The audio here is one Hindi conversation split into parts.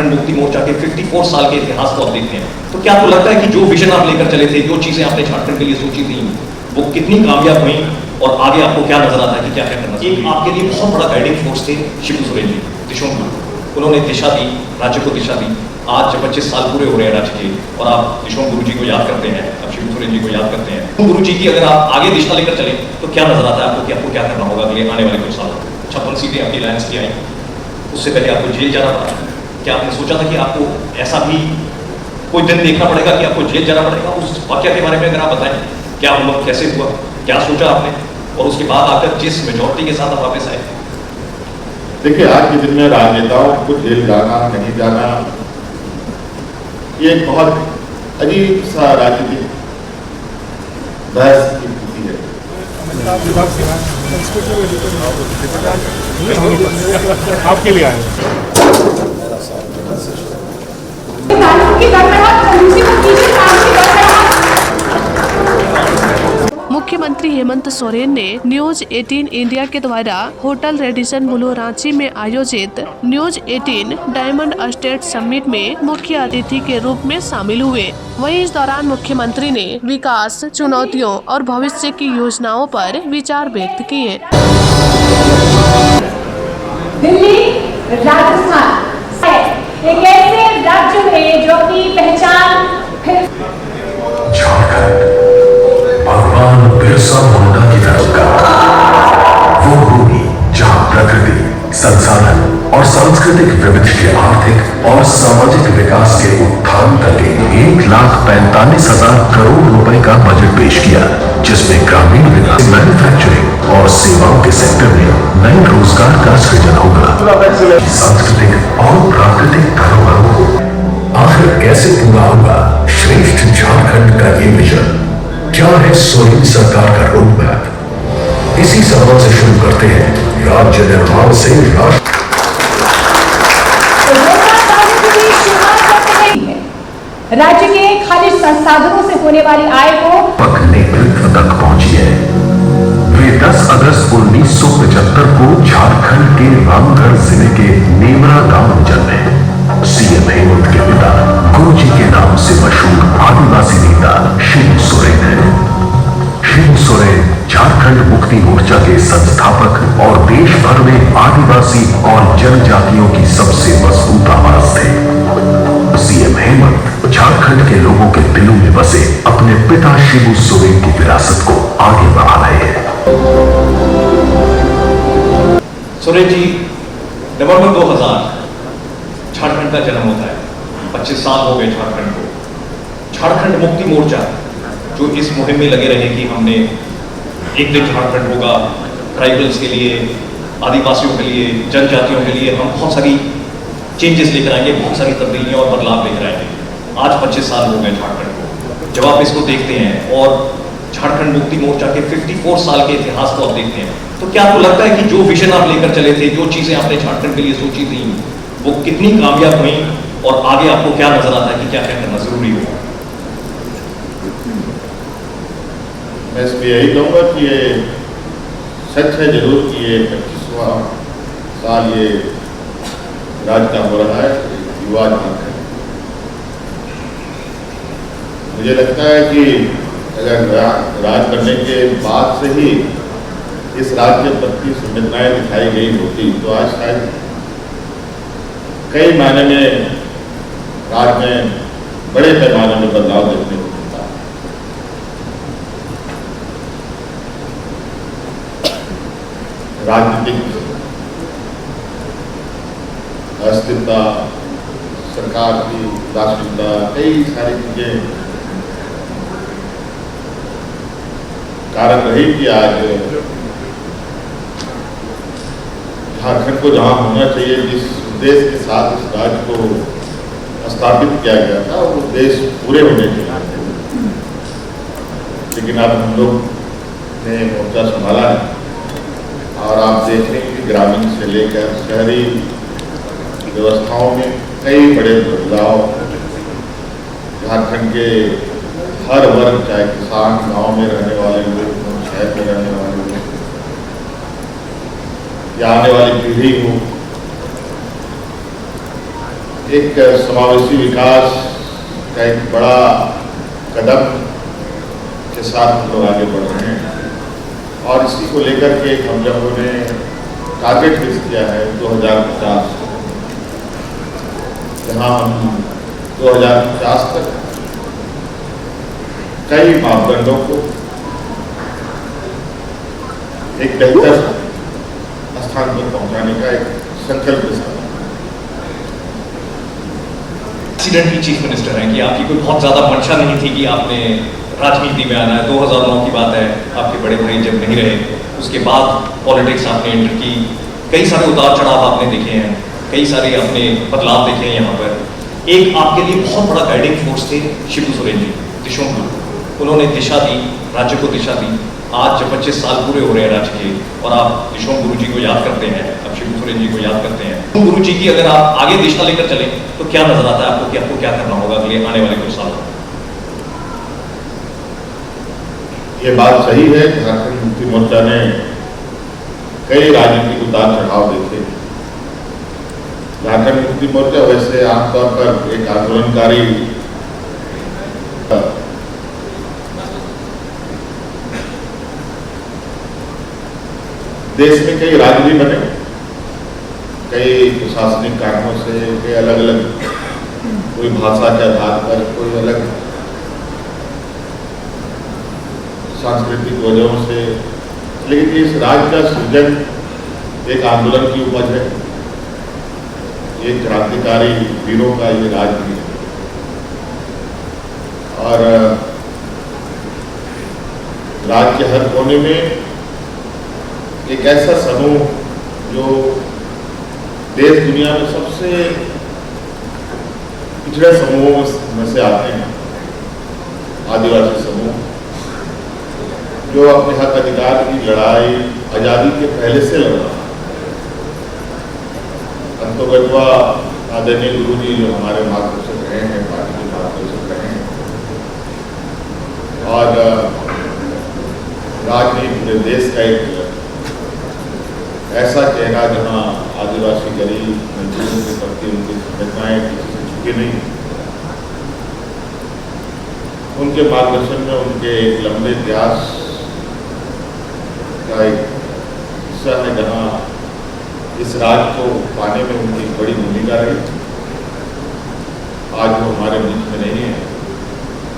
झारखंड मुक्ति मोर्चा के 54 साल के इतिहास को आप देखते हैं, तो क्या आपको लगता है कि जो विजन आप लेकर चले थे, जो चीजें आपने झारखंड के लिए सोची थी, वो कितनी कामयाब हुई और आगे आपको क्या नजर आता है कि क्या क्या करना चाहिए? आपके लिए बहुत बड़ा गाइडिंग फोर्स थे शिबू सोरेन जी, दिशों गुरु। उन्होंने दिशा दी, राज्य को दिशा दी। आज 25 साल पूरे हो रहे हैं राज्य के और आप दिशों गुरु जी को याद करते हैं, अब शिबू सोरेन जी को याद करते हैं। गुरु जी की अगर आप आगे दिशा लेकर चले तो क्या नजर आता है आपको कि आपको क्या करना होगा अगले आने वाले कुछ सालों? 56 सीटें आपकी अलायंस की आई, उससे पहले आपको जेल जाना पड़ा। क्या आपने सोचा था कि आपको ऐसा भी कोई दिन देखना पड़ेगा कि आपको जेल जाना पड़ेगा? उस वाक्य के बारे में अगर आप बताएं, क्या वो वक्त कैसे हुआ, क्या सोचा आपने, और उसके बाद आकर जिस मेजॉरिटी के साथ आप वापस आए? देखिए, आज के दिन में राजनेताओं को जेल जाना नहीं जाना ये एक बहुत अजीब सा राजनीतिक बहस की स्थिति है। आपके लिए आए मुख्यमंत्री हेमंत सोरेन ने न्यूज 18 इंडिया के द्वारा होटल रेडिसन ब्लू रांची में आयोजित न्यूज 18 डायमंड एस्टेट समिट में मुख्य अतिथि के रूप में शामिल हुए। वहीं इस दौरान मुख्यमंत्री ने विकास, चुनौतियों और भविष्य की योजनाओं पर विचार व्यक्त किए। दिल्ली, राजस्थान एक ऐसे राज्य में जो अपनी पहचान भगवान बिरसा मुंडा की तरफ का वो भूमि जहां प्रकृति, संसाधन और सांस्कृतिक विविधता के आर्थिक और सामाजिक विकास के उत्थान के लिए 1,45,000 करोड़ रुपए का बजट पेश किया, जिसमें ग्रामीण विकास, मैन्युफैक्चरिंग और सेवाओं के सेक्टर में नए रोजगार का सृजन होगा। सांस्कृतिक और प्राकृतिक धरोहरों को आखिर कैसे पूरा होगा श्रेष्ठ झारखंड का ये विजन? क्या है सोरेन सरकार का रोड मैप? इसी सवाल से शुरू करते हैं राज्य निर्माण से राष्ट्र। राज्य के खनिज संसाधनों से होने वाली आय को नेतृत्व तक पहुंची है। वे 10 अगस्त 1975 को झारखंड के रामगढ़ जिले के नेमरा गांव में जन्मे। सीएम हेमंत के पिता गुरु जी के नाम से मशहूर आदिवासी नेता शिबू सोरेन है। शिबू सोरेन झारखंड मुक्ति मोर्चा के संस्थापक और देश भर में आदिवासी और जनजातियों की सबसे मजबूत आवाज थे। सीएम हेमंत झारखंड के लोगों के दिलों में बसे अपने पिता शिबू सोरेन की विरासत को आगे बढ़ा रहे हैं। सोरेन जी, नवंबर 2000 झारखंड का जन्म होता है। 25 साल हो गए झारखंड को। झारखंड मुक्ति मोर्चा जो इस मुहिम में लगे रहे कि हमने एक दिन झारखंड होगा, ट्राइबल्स के लिए, आदिवासियों के लिए, जनजातियों के लिए हम बहुत सारी चेंजेस लेकर आएंगे, बहुत सारी तब्दीलियां और बदलाव लेकर आएंगे। आज 25 साल हो गए झारखंड को। जब आप इसको देखते हैं और झारखंड मुक्ति मोर्चा के 54 साल के इतिहास को आप देखते हैं, तो क्या आपको लगता है कि जो विजन आप लेकर चले थे, जो चीजें आपने झारखंड के लिए सोची थी, वो कितनी कामयाब हुई और आगे आपको क्या नजर आता है कि क्या क्या करना जरूरी होगा? मैं इसमें यही कहूँगा कि ये सच है जरूर कि ये 25वां साल ये राज का हो रहा है, युवा झारखंड। मुझे लगता है कि अगर राज करने के बाद से ही इस राज्य के प्रति संवेदनाएं दिखाई गई होती तो आज शायद कई मायने में राज्य में बड़े पैमाने में बदलाव देखने को मिलता है। राजनीतिक अस्थिरता, सरकार की उदासीनता, कई सारी चीजें कारण रही कि आज झारखंड को जहां होना चाहिए, जिस उद्देश्य के साथ इस राज्य को स्थापित किया गया था, वो उद्देश्य पूरे होने चाहिए। लेकिन अब हम लोग ने मोर्चा संभाला है और आप देख रहे हैं कि ग्रामीण से लेकर शहरी व्यवस्थाओं में कई बड़े बदलाव झारखंड के हर वर्ग, चाहे किसान, गांव में रहने वाले लोग हों, शहर में रहने वाले लोग या आने वाली पीढ़ी हो, एक समावेशी विकास का एक बड़ा कदम के साथ हम लोग आगे बढ़ रहे हैं और इसी को लेकर के हम लोगों ने टारगेट फिक्स किया है 2050, जहां हम 2050 तक कई मापदंडों को एक बेहतर स्थान पर पहुंचाने का एक संकल्प के साथ। एक्सीडेंटली चीफ मिनिस्टर हैं कि आपकी कोई बहुत ज्यादा मंशा नहीं थी कि आपने राजनीति में आना है। 2009 की बात है, आपके बड़े भाई जब नहीं रहे, उसके बाद पॉलिटिक्स आपने एंटर की। कई सारे उतार चढ़ाव आपने देखे हैं, कई सारे आपने बदलाव देखे हैं। यहाँ पर एक आपके लिए बहुत बड़ा गाइडिंग फोर्स थे शिबू सोरेन जी, दिशोम गुरु। उन्होंने दिशा दी, राज्य को दिशा दी। आज जब 25 साल पूरे हो रहे हैं राज्य के और आप दिशोम गुरु जी को याद करते हैं, अब शिबू सोरेन जी को याद करते हैं, गुरु जी की अगर आप आगे दिशा लेकर चले तो क्या नजर आता है आपको कि आपको क्या करना होगा अगले आने वाले कुछ सालों में? ये बात सही है, झारखंड मुक्ति मोर्चा ने कई राजनीतिक उतार चढ़ाव देखे। झारखंड मुक्ति मोर्चा वैसे आमतौर पर एक आंदोलनकारी देश में कई राज्य भी बने, कई प्रशासनिक कारणों से, कई अलग अलग, कोई भाषा के आधार पर, कोई अलग सांस्कृतिक वजहों से, लेकिन इस राज्य का सृजन एक आंदोलन की उपज है। एक क्रांतिकारी वीरों का ये राज्य है और राज्य के हर कोने में एक ऐसा समूह जो देश दुनिया में सबसे पिछड़े समूहों में से आते हैं, आदिवासी समूह, जो अपने हक अधिकार की लड़ाई आज़ादी के पहले से लड़ रहा है। अंतोगत्वा आदरणीय गुरु जी जो हमारे मार्गदर्शक रहे हैं, पार्टी के मार्गदर्शक रहे हैं और राजनीति पूरे देश का एक ऐसा चेहरा जहाँ आदिवासी गरीब मजदूरों के प्रति उनकी संवेदनाएं किसी से छुपी नहीं। उनके मार्गदर्शन में उनके एक लंबे इतिहास का एक हिस्सा है जहाँ इस राज्य को पाने में उनकी बड़ी भूमिका रही। आज वो हमारे बीच में नहीं है।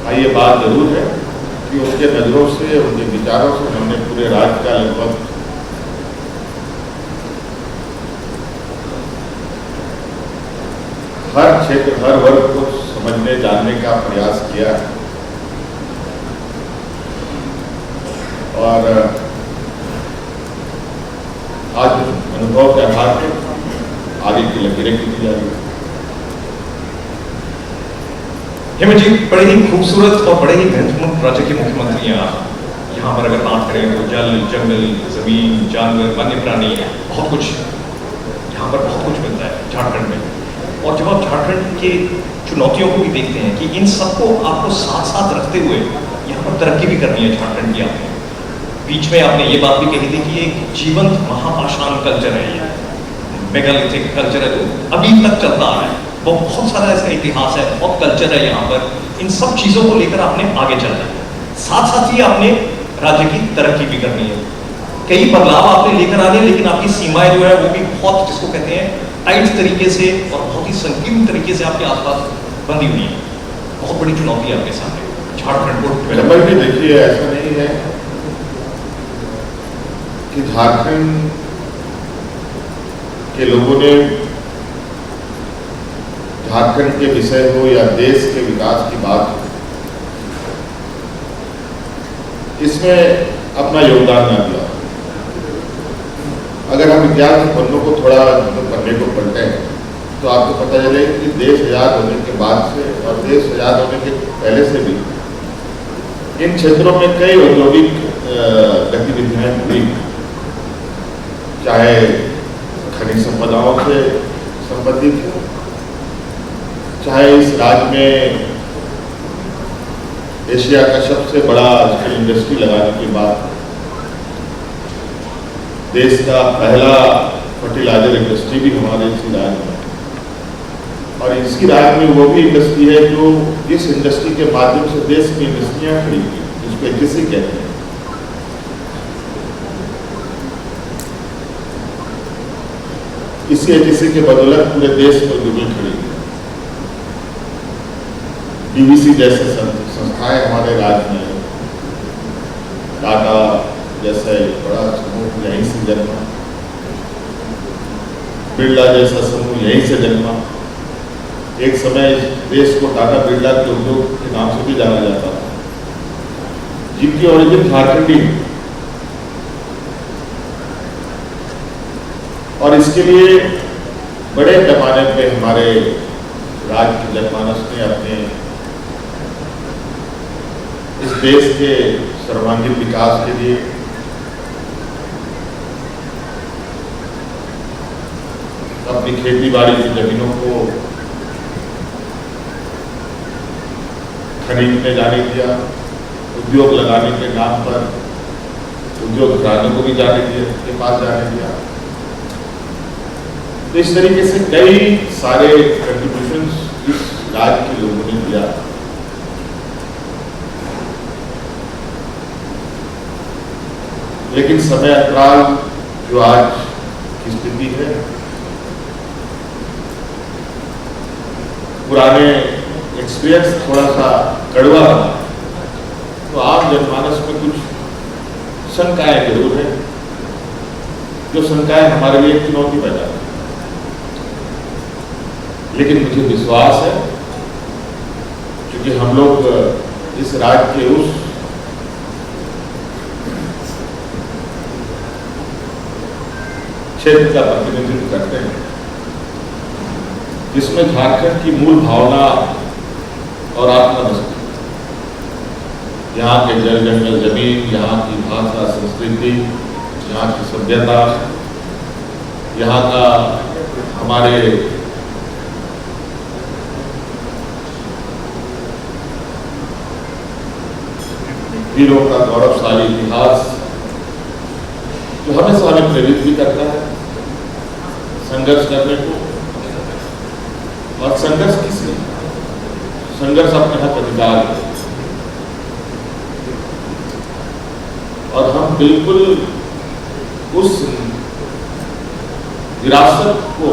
हाँ, ये बात जरूर है कि उनके नज़रों से, उनके विचारों से हमने पूरे राज्य का लगभग हर क्षेत्र, हर वर्ग को समझने जानने का प्रयास किया है और आज अनुभव के आधार पर आगे की लकीरें खींची जा रही है। हेमंत जी, बड़े ही खूबसूरत और बड़े ही महत्वपूर्ण राज्य के मुख्यमंत्री हैं आप। यहाँ पर अगर बात करें तो जल, जंगल, जमीन, जानवर, वन्य प्राणी, बहुत कुछ यहाँ पर बहुत कुछ मिलता है झारखंड में। और जब आप झारखंड के चुनौतियों को भी देखते हैं कि इन सबको आपको साथ साथ रखते हुए यहाँ पर तरक्की भी करनी है झारखंड की। आपने बीच में आपने ये बात भी कही थी कि एक जीवंत महापाषाण कल्चर है, ये मेगालिथिक कल्चर है जो अभी तक चलता आ रहा है। वो बहुत सारा इसका इतिहास है, बहुत कल्चर है यहाँ पर। इन सब चीज़ों को लेकर आपने आगे चलना है, साथ साथ ही आपने राज्य की तरक्की भी करनी है। कई बदलाव आपने लेकर आने, लेकिन आपकी सीमाएं जो है वो भी बहुत, जिसको कहते हैं टाइट तरीके से और बहुत ही संकीर्ण तरीके से आपके आसपास बंधी हुई है। बहुत बड़ी चुनौती है आपके सामने झारखंड को डेवलप। देखिए, ऐसा नहीं है कि झारखंड के लोगों ने झारखंड के विषय हो या देश के विकास की बात हो, इसमें अपना योगदान न दिया। अगर हम इतिहास के पन्नों को थोड़ा पन्ने को पढ़ते हैं तो आपको पता चले कि देश आज़ाद होने के बाद से और देश आज़ाद होने के पहले से भी इन क्षेत्रों में कई औद्योगिक गतिविधियां हुई, चाहे खनिज संपदाओं से संबंधित हो, चाहे इस राज्य में एशिया का सबसे बड़ा स्टील इंडस्ट्री लगाने के बाद देश का पहला फर्टिलाइजर इंडस्ट्री भी हमारे इसी राज्य में, और इसी राज्य में वो भी इंडस्ट्री है जो इस इंडस्ट्री के माध्यम से देश की इंडस्ट्रियां खड़ी हुई, जिसको एचईसी कहते हैं। इसी एचईसी के बदौलत पूरे देश में उद्योग खड़ी हुई। डीवीसी जैसे संस्थाएं हमारे राज्य में, टाटा जैसे बड़ा समूह यहीं से जन्मा, बिरला जैसा समूह यहीं से जन्मा। एक समय देश को टाटा बिरला के उद्योग के नाम से भी जाना जाता था, जिनकी ओरिजिन झारखंडी है। और इसके लिए बड़े पैमाने पे हमारे राज्य के जनमानस ने अपने इस देश के सर्वांगीण विकास के लिए अपनी खेती बाड़ी की जमीनों को खरीदने जाने दिया, उद्योग लगाने के नाम पर उद्योग घरानों को भी जाने दिया, के पास जाने दिया। तो इस तरीके से कई सारे कंट्रीब्यूशंस इस राज्य के लोगों ने किया। लेकिन समय अंतराल जो आज की स्थिति है, पुराने एक्सपीरियंस थोड़ा सा कड़वा रहा, तो आम जनमानस में कुछ शंकाएं जरूर है, जो शंकाएं हमारे लिए चुनौती पैदा करती। लेकिन मुझे विश्वास है, क्योंकि हम लोग इस राज्य के उस क्षेत्र का प्रतिनिधित्व करते हैं जिसमें झारखंड की मूल भावना और आत्मा बसती है। यहाँ के जल जंगल जमीन, यहाँ की भाषा संस्कृति, यहाँ की सभ्यता, यहाँ का हमारे वीरों का गौरवशाली इतिहास, जो हमेशा हमें प्रेरित भी करता है संघर्ष करने को। और संघर्ष किस लिए? संघर्ष अपने हक अधिकार है। और हम बिल्कुल उस विरासत को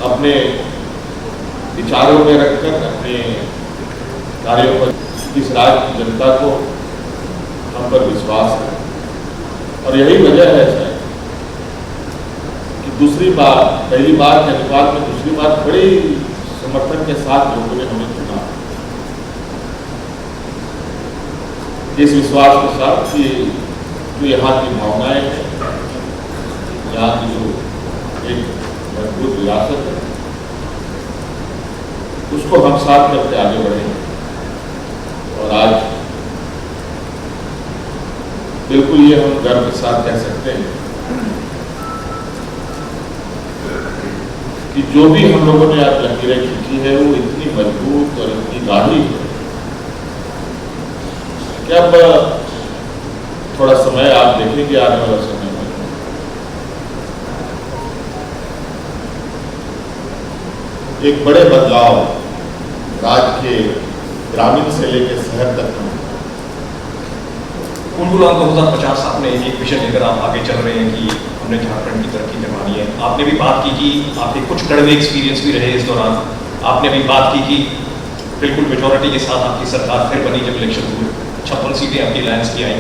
अपने विचारों में रखकर, अपने कार्यों पर, इस राज्य की जनता को हम पर विश्वास है। और यही वजह है शायद कि दूसरी बार, पहली बार के अनुपात में दूसरी बार बड़ी समर्थन के साथ लोगों ने हमें चुना। इस विश्वास के साथ कि जो यहाँ की भावनाएं हैं, यहाँ की जो एक मजबूत विरासत है, उसको हम साथ करके आगे बढ़ेंगे। और आज बिल्कुल ये हम गर्व के साथ कह सकते हैं कि जो भी हम लोगों ने आज लकीरें खींची है वो इतनी मजबूत और इतनी गाढ़ी है कि अब थोड़ा समय आप देखेंगे आने वाला समय में एक बड़े बदलाव राज्य के ग्रामीण से लेकर शहर तक में। उन्मुलान 2050 आपने एक विषय लेकर आप आगे चल रहे हैं कि हमने झारखंड की तरक्की करवानी है। आपने भी बात की कि आपके कुछ कड़वे एक्सपीरियंस भी रहे इस दौरान। आपने भी बात की कि बिल्कुल मेजोरिटी के साथ आपकी सरकार फिर बनी जब इलेक्शन हुए, 56 सीटें आपकी अलायंस की आई।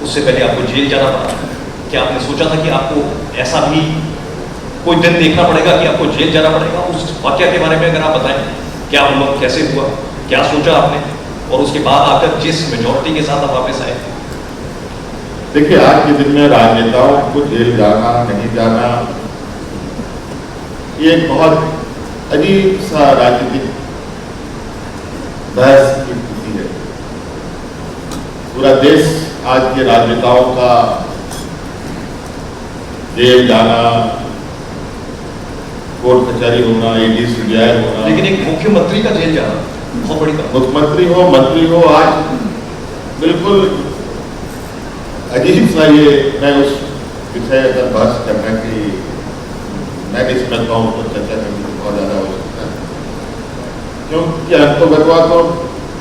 उससे पहले आपको जेल जाना पड़ा। क्या आपने सोचा था कि आपको ऐसा भी कोई दिन देखना पड़ेगा कि आपको जेल जाना पड़ेगा? उस वाकया के बारे में अगर आप बताएं, क्या वो कैसे हुआ, क्या सोचा आपने, और उसके बाद आकर जिस मेजोरिटी के साथ आप वापस आए? देखिए, आज के दिन में राजनेताओं को जेल जाना नहीं जाना ये एक बहुत अजीब सा राजनीतिक बहस की स्थिति है। पूरा देश आज के राजनेताओं का जेल जाना, कोर्ट कचहरी होना, ईडी सीबीआई होना। लेकिन एक मुख्यमंत्री का जेल जाना बहुत बड़ी बात। मुख्यमंत्री हो, मंत्री हो, आज बिल्कुल अजीब सा ये, मैं उस विषय पर बहस करना कि मैं नहीं समझता हूँ, तो चर्चा करने बहुत ज्यादा हो क्योंकि अंतोगतवा तो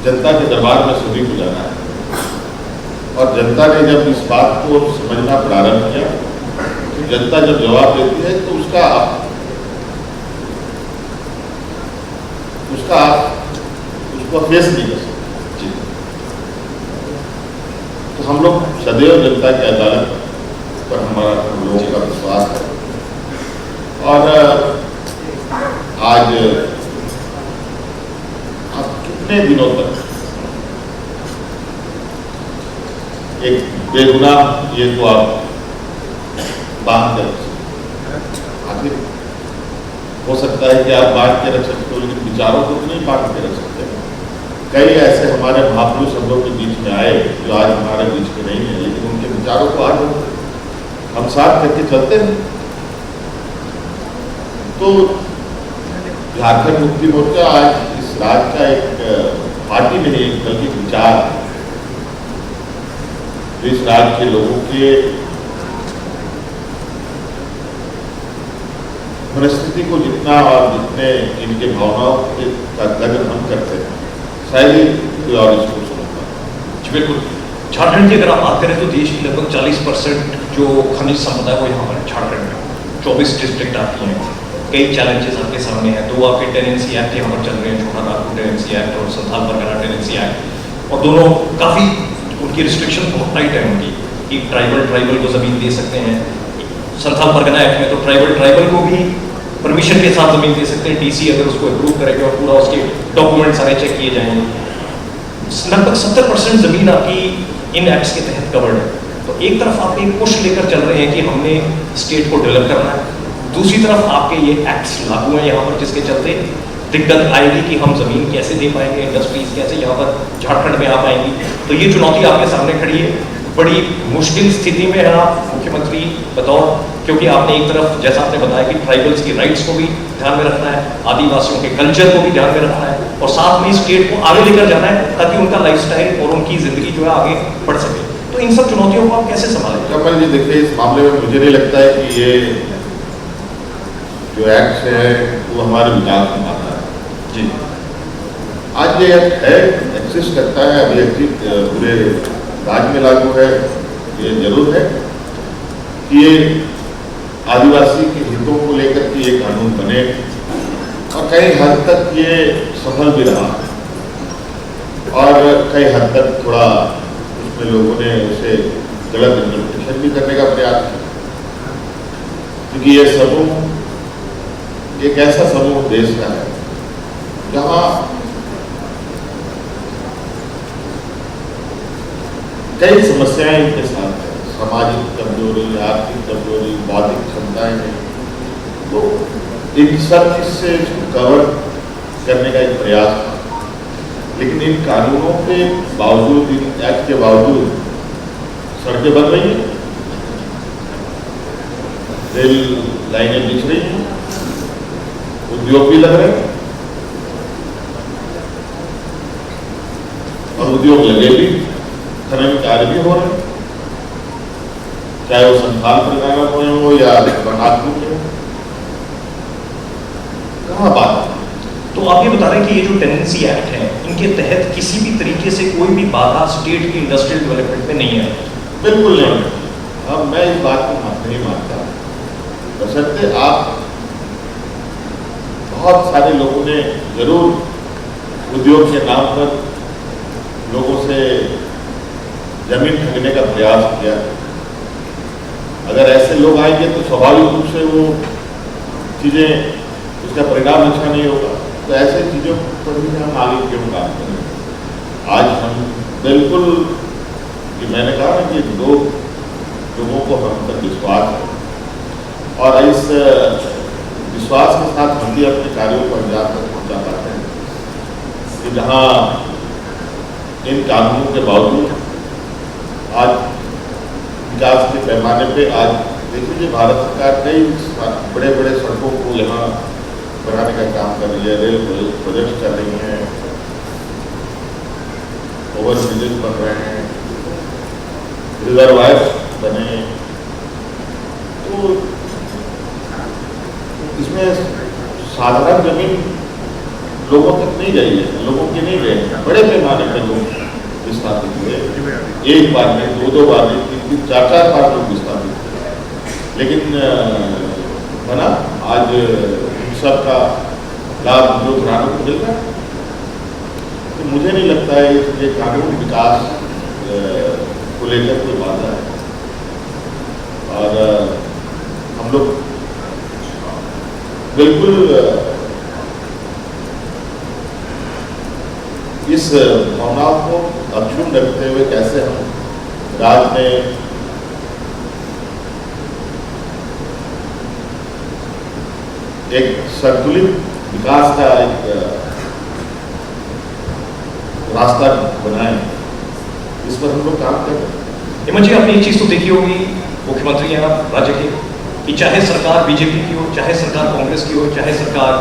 जनता के दरबार में सभी को जाना है, और जनता ने जब इस बात को समझना प्रारंभ किया, तो जनता जब जवाब देती है तो उसको फेस नहीं कर सकते। तो हम लोग सदैव जनता की अदालत पर हम लोगों का विश्वास है, और आज कितने दिनों तक एक बेगुनाह ये तो आप बांध के रख सकते, आखिर हो सकता है कि आप बांध के रख सकते हो, लेकिन विचारों को तो नहीं बांध के रख सकते। कई ऐसे हमारे महापुरुष हम लोग के बीच में आए जो आज हमारे बीच में नहीं है, लेकिन उनके विचारों को आज हम साथ करके चलते हैं। तो झारखंड मुक्ति मोर्चा आज इस राज्य का एक पार्टी नहीं, एक बल्कि विचार है जो इस राज्य के लोगों के परिस्थिति को जितना और जितने इनके भावनाओं का कदर हम करते हैं, शायद ही कोई और इसको समझता है। बिल्कुल। झारखंड की अगर आप बात करें तो देश की लगभग 40% जो खनिज संपदा है वो यहाँ पर झारखंड में 24 डिस्ट्रिक्ट आती हैं। कई चैलेंजेस आपके सामने हैं। 2 आपके टेनेंसी एक्ट यहाँ पर चल रहे हैं, छोटा नागपुर टेनेंसी एक्ट और संथाल परगना टेनेंसी एक्ट, और दोनों काफ़ी उनकी रिस्ट्रिक्शन बहुत टाइट है उनकी, कि ट्राइबल को ज़मीन दे सकते हैं। संथाल परगना एक्ट में तो ट्राइबल को भी परमिशन के साथ ज़मीन दे सकते हैं, डीसी अगर उसको अप्रूव करेंगे और पूरा उसके डॉक्यूमेंट सारे चेक किए जाएंगे। लगभग 70% ज़मीन आपकी इन एक्ट्स के तहत कवर्ड है। तो एक तरफ आप एक पुश लेकर चल रहे हैं कि हमने स्टेट को डेवलप करना है, दूसरी तरफ आपके ये एक्ट्स लागू हैं यहाँ पर, जिसके चलते दिक्कत आएगी कि हम ज़मीन कैसे दे पाएंगे, इंडस्ट्रीज कैसे यहाँ पर झारखंड में आ पाएंगी। तो ये चुनौती आपके सामने खड़ी है। बड़ी मुश्किल स्थिति में है आप मुख्यमंत्री बतौर, क्योंकि आपने एक तरफ जैसा आपने बताया कि ट्राइबल्स की राइट्स को भी ध्यान में रखना है, आदिवासियों के कल्चर को भी ध्यान में रखना है, और साथ में स्टेट को आगे लेकर जाना है ताकि उनका लाइफस्टाइल और उनकी जिंदगी जो है आगे बढ़ सके। तो इन सब चुनौतियों को आप कैसे संभालेंगे? कमल जी देखिए, इस मामले में मुझे नहीं लगता है कि ये जो एक्ट है वो हमारे विकास में आता है। जी, आज ये एक्ट है, एग्जिस्ट करता है, अभी पूरे राज्य में लागू है। ये जरूर है कि ये आदिवासी के हितों को लेकर के ये कानून बने, और कई हद तक ये सफल भी रहा, और कई हद तक थोड़ा उसमें लोगों ने उसे गलत इंटरप्रिटेशन भी करने का प्रयास किया, क्योंकि ये समूह एक ऐसा समूह देश का है जहाँ कई समस्याएं इनके साथ है, सामाजिक कमजोरी, आर्थिक कमजोरी, बौद्धिक क्षमताएं हैं। तो इन सब चीज से कवर करने का एक प्रयास था, लेकिन इन कानूनों के बावजूद, इन एक्ट के बावजूद सड़कें बन रही हैं, रेल लाइनें बिछ रही हैं, उद्योग भी लग रहे हैं, और उद्योग लगे भी, खनन कार्य भी हो रहे हैं, चाहे वो संथाल परगना में हो या नागपुर में हो। कहाँ बात? तो आप ये बता रहे हैं कि ये जो टेनेंसी एक्ट है, इनके तहत किसी भी तरीके से कोई भी बाधा स्टेट की इंडस्ट्रियल डेवलपमेंट में नहीं है? बिल्कुल नहीं। अब मैं इस बात को नहीं मानता, बशर्ते आप, बहुत सारे लोगों ने जरूर उद्योग के नाम पर लोगों से जमीन ठगने का प्रयास किया। अगर ऐसे लोग आएंगे तो स्वाभाविक रूप से वो चीज़ें, उसका परिणाम अच्छा नहीं होगा। तो ऐसे चीज़ों पर भी हम आगे क्यों काम करें? आज हम बिल्कुल, कि मैंने कहा ना कि लोगों को हम पर विश्वास है, और इस विश्वास के साथ हम भी अपने कार्यों को अंजाम तक पहुँचा पाते हैं कि जहाँ इन कानूनों के बावजूद आज विकास के पैमाने पे, आज देखिए भारत सरकार कई बड़े बड़े सड़कों को यहाँ बनाने का काम कर रही है, रेल प्रोजेक्ट कर रही हैं, ओवर ब्रिजेज बन रहे हैं, रिजर्वायर्स बने। तो इसमें साधारण जमीन लोगों तक नहीं गई है, लोगों के नहीं गए। बड़े पैमाने पर लोग विस्थापित हुए, एक बार नहीं, दो बार नहीं, तीन चार बार लोग विस्थापित हुए, लेकिन बना आज सबका लाभ जो घरानों को मिल रहा है। तो मुझे नहीं लगता है ये कानून विकास को लेकर कोई बाधा है। और हम लोग बिल्कुल इस भावनाओं को अक्षुण्ण रखते हुए कैसे हम राज्य में एक संतुलित विकास का एक रास्ता बनाए, इस पर हम लोग काम कर रहे हैं। हेमंत जी, आपने एक चीज तो देखी होगी, मुख्यमंत्री हैं आप राज्य के, कि चाहे सरकार बीजेपी की हो, चाहे सरकार कांग्रेस की हो, चाहे सरकार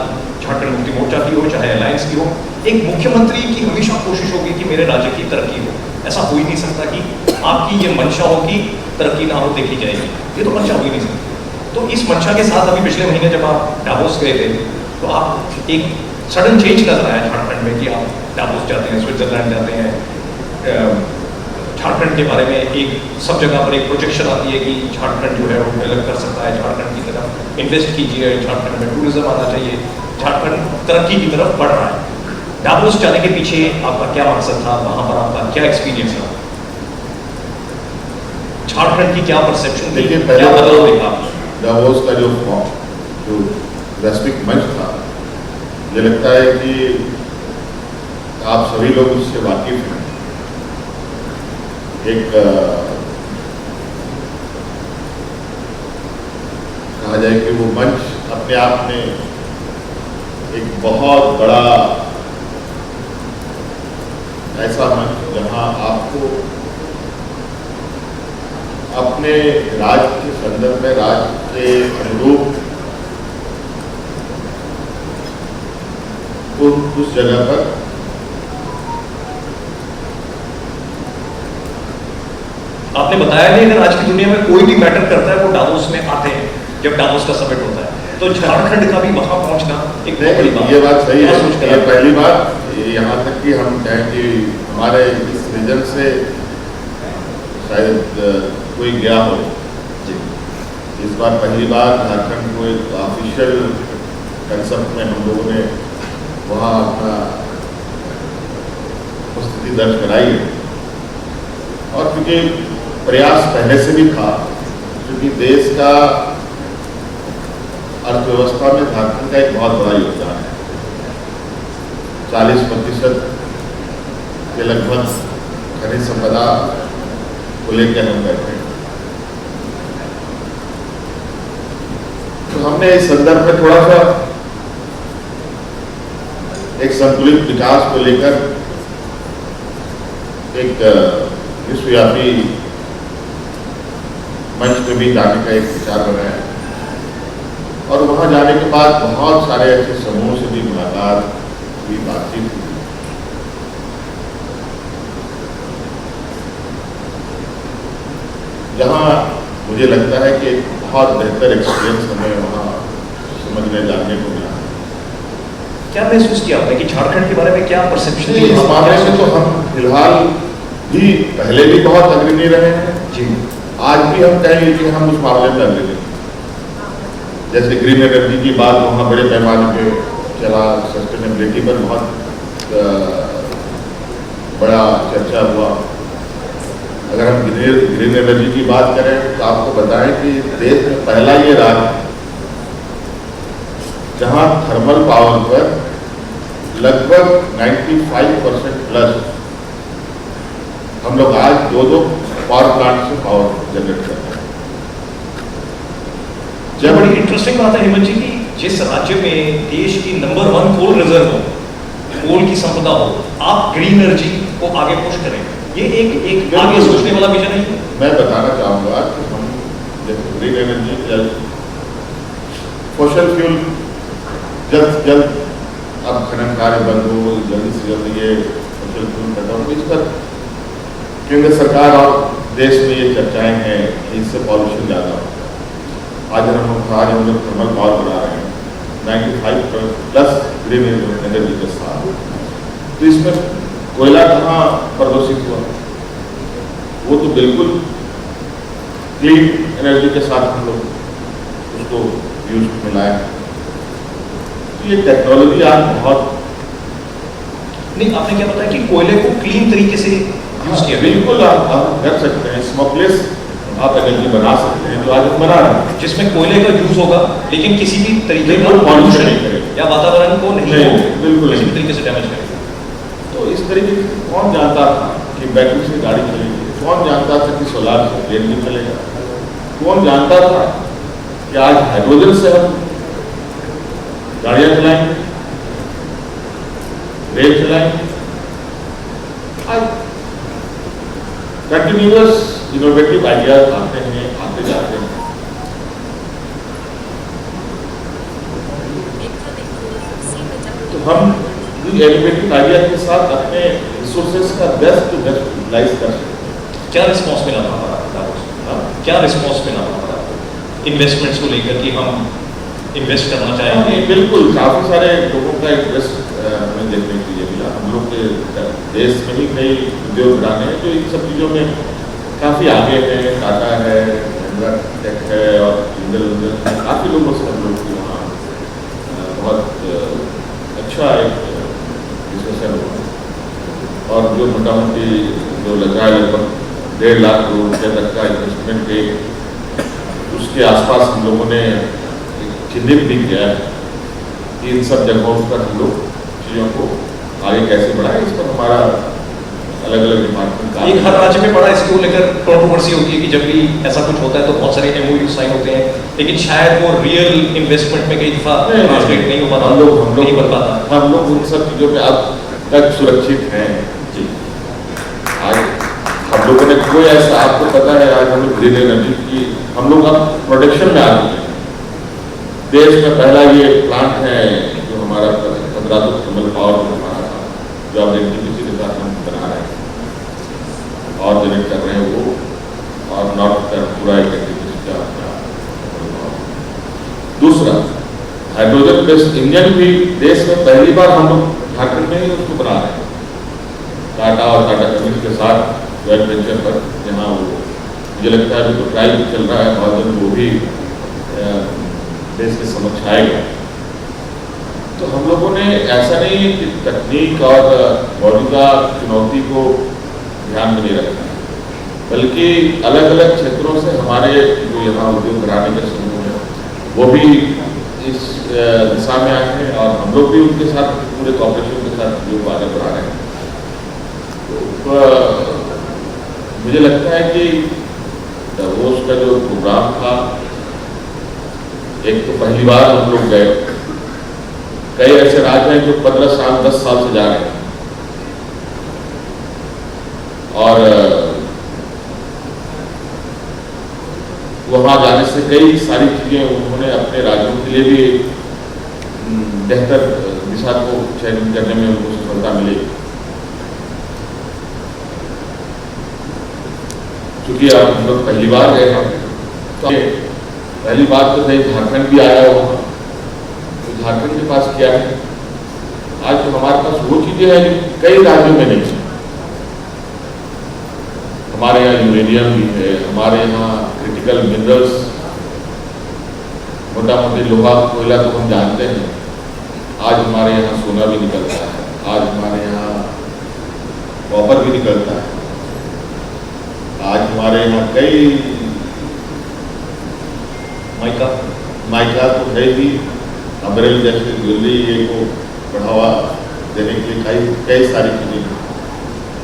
झारखंड मुक्ति मोर्चा की हो, चाहे अलायंस की हो, एक मुख्यमंत्री की हमेशा कोशिश होगी कि मेरे राज्य की तरक्की हो। ऐसा हो ही नहीं सकता कि आपकी ये मंशा हो कि तरक्की ना हो देखी जाएगी, ये तो मंशा हो ही नहीं सकती। तो इस मंशा के साथ अभी पिछले महीने जब आप डावोस गए थे तो आप एक सडन चेंज नजर आया झारखंड में कि आप डावोस जाते हैं, स्विट्जरलैंड जाते हैं। झारखंड के बारे में एक सब जगह पर एक प्रोजेक्शन आती है कि झारखंड जो है वो डेवलप कर सकता है, झारखंड की तरफ इन्वेस्ट कीजिए, झारखंड में टूरिज्म आना चाहिए, झारखंड तरक्की की तरफ बढ़ रहा है। डावोस जाने के पीछे आपका क्या मकसद था, वहां पर आपका क्या एक्सपीरियंस था, झारखंड की क्या परसेप्शन थी, क्या बदलाव देखा? डावोस का जो वैश्विक मंच था, मुझे लगता है कि आप सभी लोग उससे वाकिफ हैं। एक कहा जाए कि वो मंच अपने आप में एक बहुत बड़ा ऐसा मंच जहां आपको अपने राज्य के संदर्भ में, राज्य के अनुरूप उस जगह पर आपने बताया नहीं, अगर आज की दुनिया में कोई भी मैटर करता है वो डावोस में आते हैं जब डावोस का समिट होता है, तो झारखंड का भी वहां पहुंचना एक बहुत बड़ी बात। ये बात सही है, सोच ये पहली बार यहाँ तक कि हम कहें कि हमारे इस रीजन से शायद कोई गया हो। इस बार पहली बार झारखंड को एक ऑफिशियल कंसेप्ट में हम लोगों ने वहाँ अपना उपस्थिति दर्ज कराई है। और क्योंकि प्रयास पहले से भी था, क्योंकि देश का अर्थव्यवस्था में झारखंड का एक बहुत बड़ा योगदान है। 40% के लगभग खनिज संपदा को लेकर हम बैठे हैं। तो हमने इस संदर्भ में थोड़ा सा एक संतुलित विकास को लेकर एक विश्वव्यापी मंच पे भी जाने का एक विचार बनाया और वहां जाने के बाद बहुत सारे ऐसे समूहों से भी मुलाकात हुई, बातचीत हुई। जहां मुझे लगता है कि एक बहुत बेहतर एक्सपीरियंस हमें वहां समझने जानने को मिला। क्या महसूस किया आपने कि झारखंड के बारे में क्या परसेप्शन थी? इस मामले में तो हम फिलहाल भी पहले भी बहुत अग्रणी रहे हैं जी, आज भी हम कहेंगे कि हम उस मामले में अग्रणी। जैसे ग्रीन एनर्जी की बात वहाँ बड़े पैमाने पे चला, सस्टेनेबिलिटी पर बहुत बड़ा चर्चा हुआ। अगर हम ग्रीन एनर्जी की बात करें तो आपको बताएं कि देश में पहला ये राज्य जहाँ थर्मल पावर पर लगभग 95% प्लस हम लोग आज दो पावर प्लांट से पावर जनरेट करते हैं। जब बड़ी इंटरेस्टिंग बात है हेमंत जी की, जिस राज्य में देश की नंबर 1 कोल रिजर्व हो, कोल की संपदा हो, आप ग्रीन एनर्जी को आगे पुश करें, ये एक आगे सोचने वाला विजन नहीं है। मैं बताना चाहूँगा कि हम जैसे ग्रीन एनर्जी फॉसिल फ्यूल जल्द से जल्द अब खनन कार्य बंद हो, जल्द से जल्द ये फॉसिल फ्यूल खत्म हो, इस पर केंद्र सरकार और देश में ये चर्चाएं हैं कि इससे पॉल्यूशन ज़्यादा होता है। आज हम लोग थर्मल पावर बना रहे हैं, 95+ ग्रीन एनर्जी के साथ। तो इसमें कोयला कहाँ प्रदूषित हुआ? वो तो बिल्कुल क्लीन एनर्जी के साथ हम लोग उसको यूज में लाए। तो ये टेक्नोलॉजी आज बहुत नहीं, आपने क्या बताया कि कोयले को क्लीन तरीके से यूज किया? बिल्कुल आप कर सकते हैं, स्मोकलेस आप एनर्जी बना सकते हैं, जो आज हम बना रहे हैं, जिसमें कोयले का यूज होगा लेकिन किसी भी तरीके का बिल्कुल pollution pollution नहीं करेगा। या वातावरण को नहीं नहीं, वो बिल्कुल किसी भी नहीं। तरीके से डैमेज करेगा। तो इस तरीके से कौन जानता था कि बैटरी से गाड़ी चलेगी? कौन जानता था कि सोलार से प्लेन भी चलेगा? कौन जानता था कि आज हाइड्रोजन से हम गाड़ियां चलाएंगे, रेल चलाएंगे? आज कंटिन्यूअस इनोवेटिव आइडियाज आते हैं, आते जाते हैं। तो हम इनोवेटिव आइडिया के साथ अपने रिसोर्सेज का बेस्ट टू बेस्ट यूटिलाइज कर सकते हैं। क्या रिस्पॉन्स मिला था हमारा? क्या रिस्पॉन्स मिला था हमारा इन्वेस्टमेंट्स को लेकर कि हम इन्वेस्ट करना चाहेंगे? बिल्कुल, काफी सारे लोगों का इंटरेस्ट हमें देखने के लिए मिला। हम लोग के देश में ही कई उद्योग घराने हैं जो इन सब चीज़ों में काफ़ी आगे हैं। टाटा है, महिंद्रा टेक है और जिंदल काफ़ी लोगों से हम लोग की वहाँ बहुत अच्छा एक डिस्कशन हुआ। और जो मोटा मोटी जो लगा है लगभग 1.5 लाख करोड़ रुपये तक का इन्वेस्टमेंट के उसके आसपास हम लोगों ने चिन्हित भी किया है कि इन सब जगहों पर हम लोग चीज़ों को आगे कैसे बढ़ाएं। इस पर हमारा अलग अलग डिपार्टमेंट एक हर राज्य में बड़ा इसको लेकर कंट्रोवर्सी होती है कि जब भी ऐसा कुछ होता है तो बहुत सारे MOU साइन होते हैं, लेकिन शायद वो रियल इन्वेस्टमेंट में कई दफा ट्रांसलेट नहीं हो पाता, नहीं बन पाता। हम लोग उन सब चीज़ों में अब तक सुरक्षित हैं जी। आज हम लोगों ने कोई ऐसा, आपको पता है आज हम लोग ग्रीन एनर्जी की हम लोग अब प्रोडक्शन में आ गए हैं। देश में पहला ये प्लांट है जो हमारा 15 थर्मल पावर हमारा था, जो अब NTPC के साथ हम बना रहे हैं और जनरेट कर रहे हैं वो, और नॉर्थ का पूरा एक NTPC का अपना। दूसरा, हाइड्रोजन बेस्ड इंजन भी देश में पहली बार हम लोग झारखंड में ही उसको बना रहे हैं, टाटा और टाटा केमिकल्स के साथ जॉइंट वेंचर पर। जहाँ वो मुझे लगता है तो ट्रायल भी चल रहा है, बहुत जल्द वो भी देश के समक्ष आएगा। तो हम लोगों ने ऐसा नहीं है कि तकनीक और मौजूदा चुनौती को ध्यान में नहीं रखना, बल्कि अलग अलग क्षेत्रों से हमारे जो यहाँ उद्योग घराने के समूह हैं वो भी इस दिशा में आए हैं और हम लोग भी उनके साथ पूरे कॉर्पोरेशन के साथ उद्योग आगे बढ़ा रहे हैं। तो मुझे लगता है कि davos का जो प्रोग्राम था, एक तो पहली बार हम लोग गए, कई ऐसे राज्य हैं जो 15 साल 10 साल से जा रहे हैं, और वहां जाने से कई सारी चीजें उन्होंने अपने राज्यों के लिए भी बेहतर दिशा को चयन करने में उनको सफलता मिली। क्योंकि अब हम लोग पहली बार गए हैं, तो पहली बात तो सही झारखंड भी आया वहाँ, तो झारखंड के पास क्या है आज? तो हमारे पास वो चीजें हैं जो कई राज्यों में नहीं है। हमारे यहाँ यूरेनियम भी है, हमारे यहाँ क्रिटिकल मिनरल्स, मोटा मोटी लोहा कोयला तो हम जानते हैं, आज हमारे यहाँ सोना भी निकलता है, आज हमारे यहाँ कॉपर भी निकलता है, आज हमारे यहाँ कई माइका तो है ही, अमरेल जैसे ज्वेलरी को बढ़ावा देने के लिए कई सारी चीजें।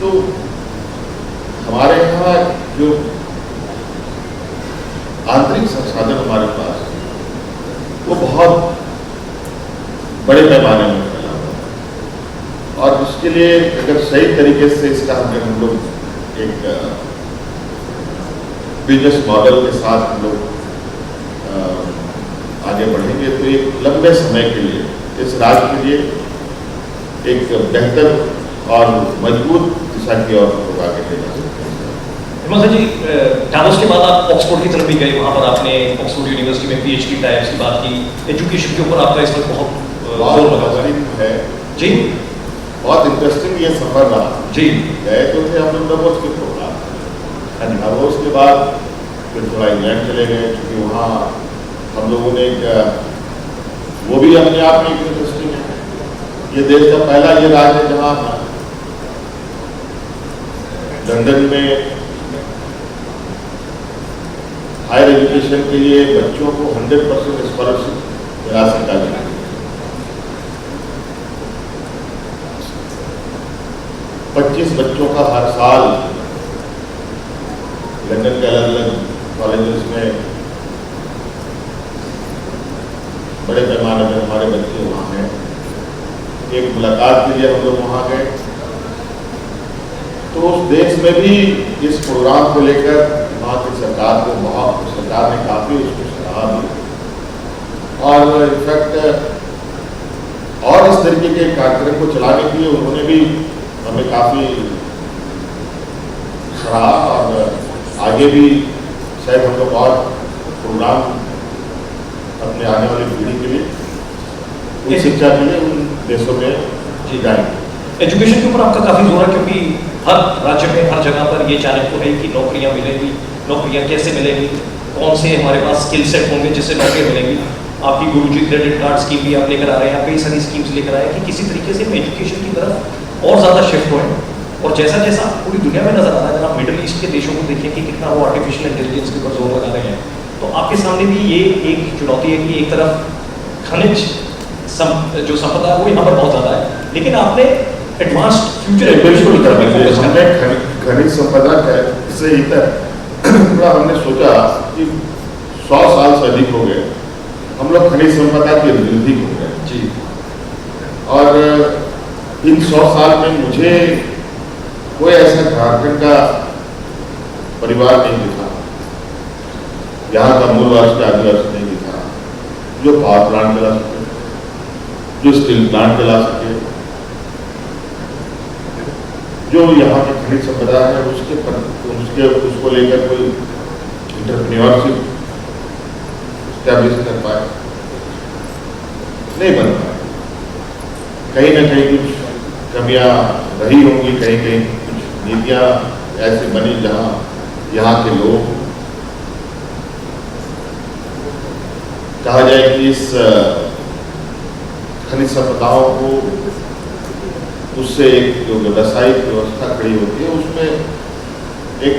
तो हमारे यहाँ जो आंतरिक संसाधन हमारे पास वो बहुत बड़े पैमाने में फैला हुआ है, और उसके लिए अगर सही तरीके से इसका हम लोग एक बिजनेस मॉडल के साथ हम लोग आगे बढ़ेंगे तो एक लंबे समय के लिए इस राज्य के लिए एक बेहतर और मजबूत दिशा की ओर लोग आगे ले जा सकते हैं। हिमांशु जी, डावोस के बाद आप ऑक्सफोर्ड की तरफ भी गए, वहाँ पर आपने ऑक्सफोर्ड यूनिवर्सिटी में PhD टाइप्स की बात की, एजुकेशन के ऊपर आपका इस वक्त बहुत जोर लगा हुआ है जी। बहुत इंटरेस्टिंग ये सफर रहा जी। गए तो थे हम लोग डावोस के प्रोग्राम, डावोस के बाद फिर थोड़ा इंग्लैंड चले गए, क्योंकि वहाँ हम लोगों ने वो भी अपने आप में इंटरेस्टिंग है। ये देश का पहला ये राज्य है जहाँ लंदन में हायर एजुकेशन के लिए बच्चों को 100% स्कॉलरशिप राशि का गया। 25 बच्चों का हर साल लंदन के अलग अलग कॉलेजेस में बड़े पैमाने पर हमारे बच्चे वहाँ हैं। एक मुलाकात के लिए हम लोग वहाँ गए, तो उस देश में भी इस प्रोग्राम को लेकर वहाँ की सरकार ने काफ़ी उसको सराहा भी, और इनफैक्ट और इस तरीके के कार्यक्रम को चलाने के लिए उन्होंने भी हमें काफ़ी सराहा, और आगे भी शायद हम लोग और प्रोग्राम अपने आने वाली पीढ़ी के लिए, उन शिक्षा के लिए उन देशों में जाएंगे। एजुकेशन के ऊपर आपका काफ़ी जोर है, क्योंकि हर राज्य में हर जगह पर ये चैलेंज तो है कि नौकरियां मिलेंगी, नौकरियां कैसे मिलेंगी, कौन से हमारे पास स्किल सेट होंगे जिससे नौकरियां मिलेंगी। आपकी गुरुजी क्रेडिट कार्ड स्कीम भी आप लेकर आ रहे हैं, आप कई सारी स्कीम्स लेकर आए हैं कि किसी तरीके से हम एजुकेशन की तरफ और ज़्यादा शिफ्ट होएं। और जैसा जैसा पूरी दुनिया में नजर आता है, अगर आप मिडिल ईस्ट के देशों को देखिए कि कितना वो आर्टिफिशियल इंटेलिजेंस के ऊपर जोर लगा रहे हैं, तो आपके सामने भी ये एक चुनौती है कि एक तरफ खनिज जो संपदा है वो यहाँ पर बहुत ज़्यादा है, लेकिन आपने एडवांस्ड फ्यूचर एजुकेशन की तरफ फोकस करना है। खनिज संपदा से थोड़ा हमने सोचा कि 100 साल से अधिक हो गए हम लोग खनिज संपदा की वृद्धि हो गए जी, और इन 100 साल में मुझे कोई ऐसा झारखंड का परिवार नहीं दिखा, यहाँ का मूल वर्ष का आदिवासी नहीं दिखा जो पावर प्लांट चला सके, जो स्टील प्लांट चला सके, जो यहाँ की खनिज संपदा है उसको लेकर कोई इंटरप्रेन्योरशिप स्टैब्लिश कर पाए, नहीं बन पाए। कहीं ना कहीं कुछ कमियां रही होंगी, कहीं कहीं कुछ नीतियां ऐसी बनी जहां यहाँ के लोग कहा जाए कि इस खनिज संपदाओं को उससे एक जो व्यवसायिक व्यवस्था खड़ी होती है उसमें एक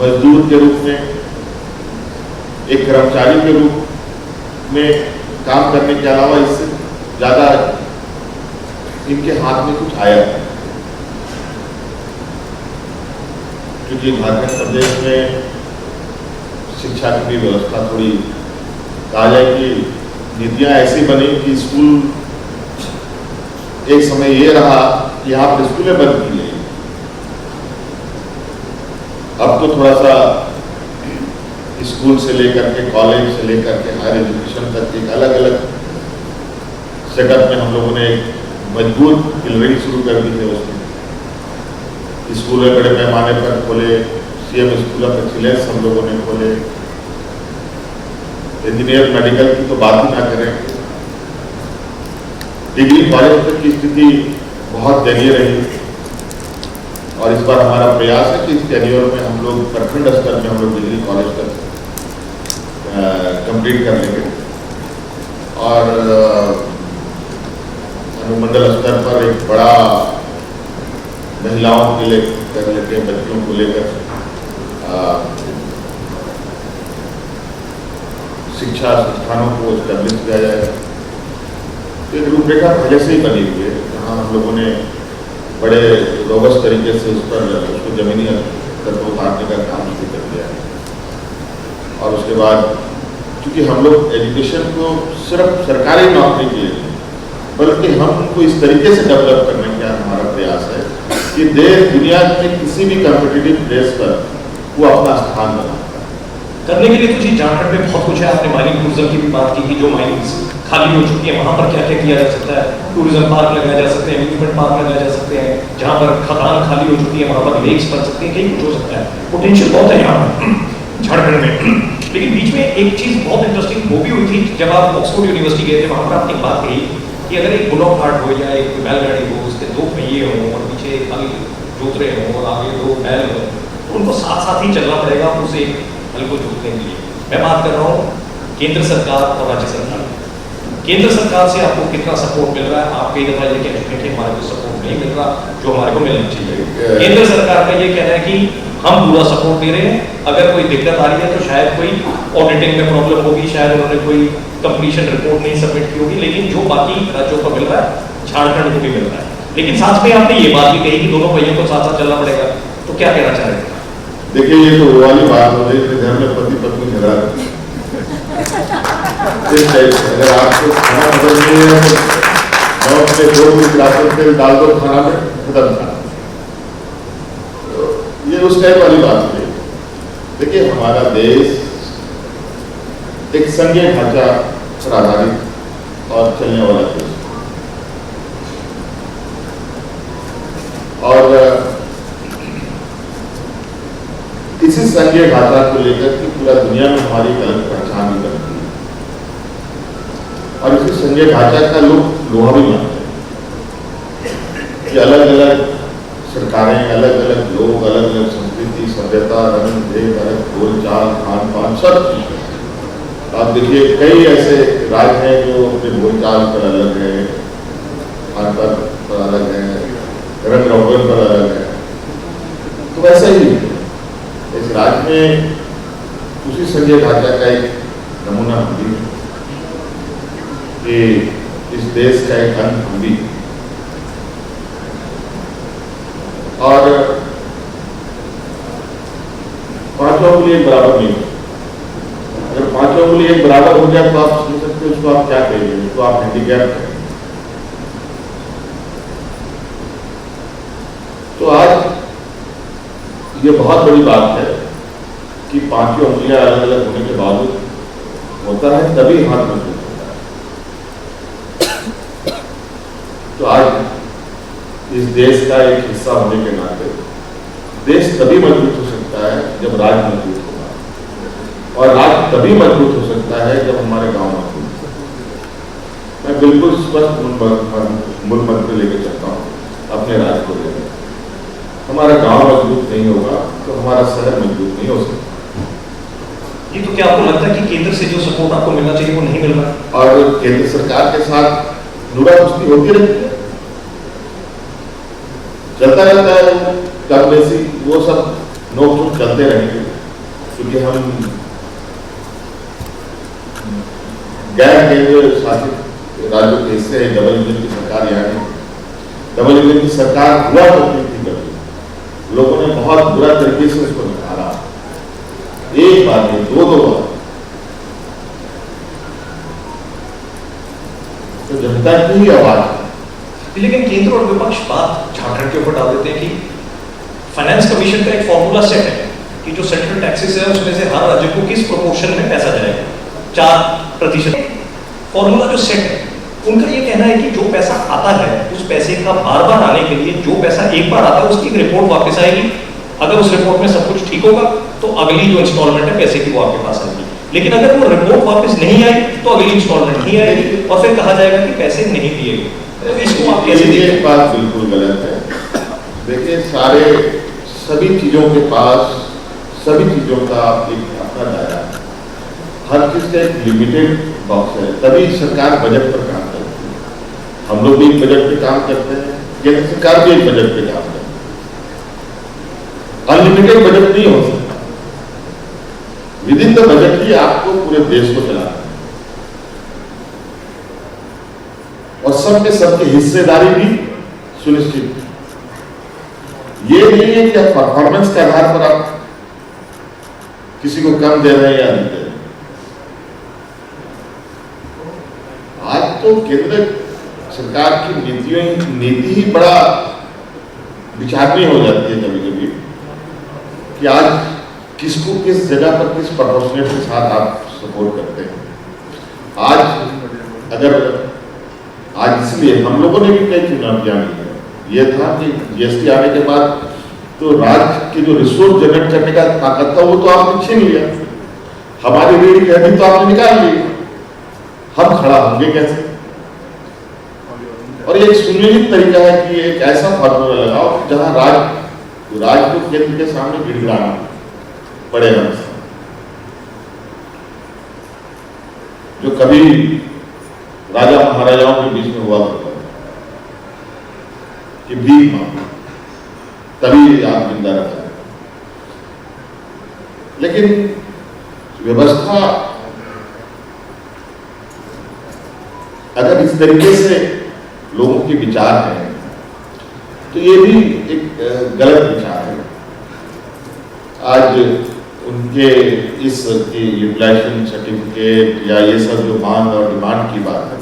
मजदूर के रूप में, एक कर्मचारी के रूप में काम करने के अलावा इससे ज़्यादा इनके हाथ में कुछ आया है। क्योंकि झारखंड प्रदेश में शिक्षा की भी व्यवस्था थोड़ी कहा जाए कि नीतियाँ ऐसी बनी कि स्कूल एक समय ये रहा कि यहाँ पर स्कूलें बंद की गई, अब तो थोड़ा सा स्कूल से लेकर के कॉलेज से लेकर के हायर एजुकेशन तक एक अलग अलग सेटअप में हम लोगों ने एक मजबूत गिलरिंग शुरू कर दी है। उसमें स्कूल में बड़े पैमाने पर खोले, CM स्कूल ऑफ एक्सीलेंस हम लोगों ने खोले, इंजीनियर मेडिकल की तो बात ही ना करें, डिग्री कॉलेज तक की स्थिति बहुत दयनीय रही, और इस बार हमारा प्रयास है कि इस टेन्योर में हम लोग प्रखंड स्तर में हम लोग डिग्री कॉलेज तक कंप्लीट कर लेंगे, और अनुमंडल स्तर पर एक बड़ा महिलाओं के लिए कर लेते हैं, बच्चियों को लेकर शिक्षा संस्थानों को स्टैब्लिश किया जाएगा। एक रूपरेखा पहले से ही बनी हुई है, जहाँ हम लोगों ने बड़े रोबस्ट तरीके से उसको जमीनी स्तर पर उतारने का काम शुरू कर दिया है। और उसके बाद क्योंकि हम लोग एजुकेशन को सिर्फ सरकारी नौकरी के लिए नहीं, बल्कि हम उनको इस तरीके से डेवलप करने का हमारा प्रयास है कि देश दुनिया में किसी भी कॉम्पिटिटिव प्लेस पर वो अपना स्थान बना करने के लिए तो जी झारखंड में बहुत कुछ है। आपने माइनिंग टूरिज्म की भी बात की कि जो माइनिंग खाली हो चुकी है, वहाँ पर क्या क्या किया जा सकता है? टूरिज्म पार्क लगाए जा सकते हैं, अम्यूजमेंट पार्क लगाए जा सकते हैं, जहाँ पर खदान खाली हो चुकी है वहाँ पर लेक्स बन सकती हैं, कहीं कुछ हो सकता है। पोटेंशियल बहुत है यहाँ झारखंड में। लेकिन बीच में एक चीज़ बहुत इंटरेस्टिंग वो भी हुई थी, जब आप ऑक्सफोर्ड यूनिवर्सिटी गए थे, वहाँ पर आपने एक बात कही कि अगर एक बुलॉक कार्ट हो या एक बैलगाड़ी हो, उसके 2 पहिए हों और पीछे खाली जोतरे हों और आगे 2 बैल हों, तो उनको साथ साथ ही चलना पड़ेगा उस एक हल को जोतने के लिए। मैं बात कर रहा हूँ केंद्र सरकार और राज्य सरकार। केंद्र सरकार से आपको कितना सपोर्ट मिल रहा है? आप कई दफा ये कह चुके हैं कि हमारे को सपोर्ट नहीं मिल रहा जो हमारे को मिलना चाहिए। केंद्र सरकार का ये कहना है कि हम पूरा सपोर्ट दे रहे हैं, अगर कोई दिक्कत आ रही है तो शायद कोई ऑडिटिंग में प्रॉब्लम होगी, शायद उन्होंने कोई कंप्लीशन रिपोर्ट नहीं सबमिट की होगी, लेकिन जो बाकी राज्यों को मिल रहा है झारखंड को भी मिल रहा है। लेकिन साथ में आपने ये बात भी कही कि दोनों पहियों को साथ साथ चलना पड़ेगा, तो क्या कहना चाह रहे हैं? देखिए, ये तो वो वाली बात हो रही है घर में पति पत्नी झगड़ा। अगर आपको खाना पसंद नहीं है तो नौक में 2 गिलास तेल डाल दो खाना में, खत्म था। तो ये उस टाइप वाली बात है। देखिए, हमारा देश एक संघीय ढांचा पर आधारित और चलने वाला देश, और इसी संघीय ढांचा को लेकर के पूरा दुनिया में हमारी एक अलग पहचान भी बनती है, और इसी संघीय ढांचा का लोग लोहा भी मानते हैं कि अलग अलग सरकारें, अलग अलग लोग, अलग अलग संस्कृति, सभ्यता, रंग भेद, अलग बोलचाल, खान पान, सब चीज। आप देखिए, कई ऐसे राज्य हैं जो अपने बोलचाल पर अलग है, खान पान पर अलग है, रंग रोगन पर अलग है। तो वैसा ही इस राज्य में उसी संघीय ढांचा का एक नमूना हम भी कि इस देश का एक अंग हम भी, और 5 उंगली एक बराबर नहीं। अगर 5 उंगली एक बराबर हो जाए तो आप समझ सकते हो उसको आप क्या कहेंगे, तो आप हैंडीकैप कहेंगे। तो आज ये बहुत बड़ी बात है कि 5 उंगलियां अलग अलग होने के बावजूद होता है, तभी हाथ मजबूत होता है। तो आज इस देश का एक हिस्सा होने के नाते देश तभी मजबूत हो सकता है जब राज्य मजबूत होगा, और राज्य तभी मजबूत हो सकता है जब हमारे गांव मजबूत हो। मैं बिल्कुल स्पष्ट मूल मंत्र लेकर चलता हूँ अपने राज्य को लेकर। हमारा गांव मजबूत नहीं होगा तो हमारा शहर मजबूत नहीं हो सकता। ये तो क्या आपको लगता है कि केंद्र से जो सपोर्ट आपको मिलना चाहिए वो नहीं मिल रहा है? और केंद्र सरकार के साथ नुरा कुश्ती होती रहती है, चलता रहता है, कम बेसी वो सब नोक झोंक चलते रहेंगे, क्योंकि हम गैर केंद्र शासित राज्यों के हिस्से है। डबल इंजन की सरकार यहाँ है। डबल इंजन की सरकार हुआ करती थी, कभी लोगों ने बहुत बुरा तरीके से उसको निकाला, एक बार नहीं, 2 बार। तो जनता की आवाज। लेकिन केंद्र और विपक्ष बात झारखंड के ऊपर डाल देते हैं कि फाइनेंस कमीशन का एक फॉर्मूला सेट है कि जो सेंट्रल टैक्सेस है उसमें से हर राज्य को किस प्रोपोर्शन में पैसा जाएगा, 4% फॉर्मूला जो सेट है। उनका ये कहना है कि जो पैसा आता है उस पैसे का बार बार आने के लिए, जो पैसा एक बार आता है उसकी एक रिपोर्ट वापस आएगी। अगर उस रिपोर्ट में सब कुछ ठीक होगा तो अगली जो इंस्टॉलमेंट है पैसे की वो आपके पास आएगी, लेकिन अगर वो रिपोर्ट वापस नहीं आई तो अगली इंस्टॉलमेंट नहीं आएगी और फिर कहा जाएगा कि पैसे नहीं दिए गए। तो इसको आप कैसे देखते हैं? ये बात बिल्कुल गलत है। देखिए, सभी चीजों के पास सभी चीजों का एक अपना दायरा है, हर चीज का एक लिमिटेड बॉक्स है, तभी सरकार बजट पर काम करती है। हम लोग भी एक बजट पे काम करते हैं, केंद्र सरकार भी एक बजट पे काम करती है। अनलिमिटेड बजट नहीं हो सकता। विद इन द बजट ही आपको पूरे देश को चलाना है, और सबके सबकी हिस्सेदारी भी सुनिश्चित। ये नहीं है कि आप परफॉर्मेंस के आधार पर आप किसी को कम दे रहे हैं या नहीं दे रहे। आज तो केंद्र सरकार की नीति ही बड़ा विचारणीय हो जाती है कभी कभी कि आज किसको किस जगह पर किस प्रोपोर्शनेट के साथ आप सपोर्ट करते हैं। आज अगर आज इसलिए हम लोगों ने भी कई चुनौतियां ली है, ये था कि जीएसटी आने के बाद तो राज्य के जो रिसोर्स जनरेट करने का ताकत था वो तो आपने छीन लिया, हमारी रीढ़ की हड्डी तो आपने निकाल ली, हम खड़ा होंगे कैसे? और ये एक सुनियोजित तरीका है कि एक ऐसा फॉर्मूला लगाओ जहां राज्य को केंद्र के सामने गिड़गिड़ाना पड़ेगा, जो कभी राजा महाराजाओं के बीच में हुआ करता कि भीख मांगो तभी आप जिंदा रह सकते। लेकिन व्यवस्था अगर इस तरीके से लोगों के विचार हैं तो ये भी एक गलत विचार है। आज उनके इस यूटिलाइजेशन सर्टिफिकेट या ये सब जो मांग और डिमांड की बात है,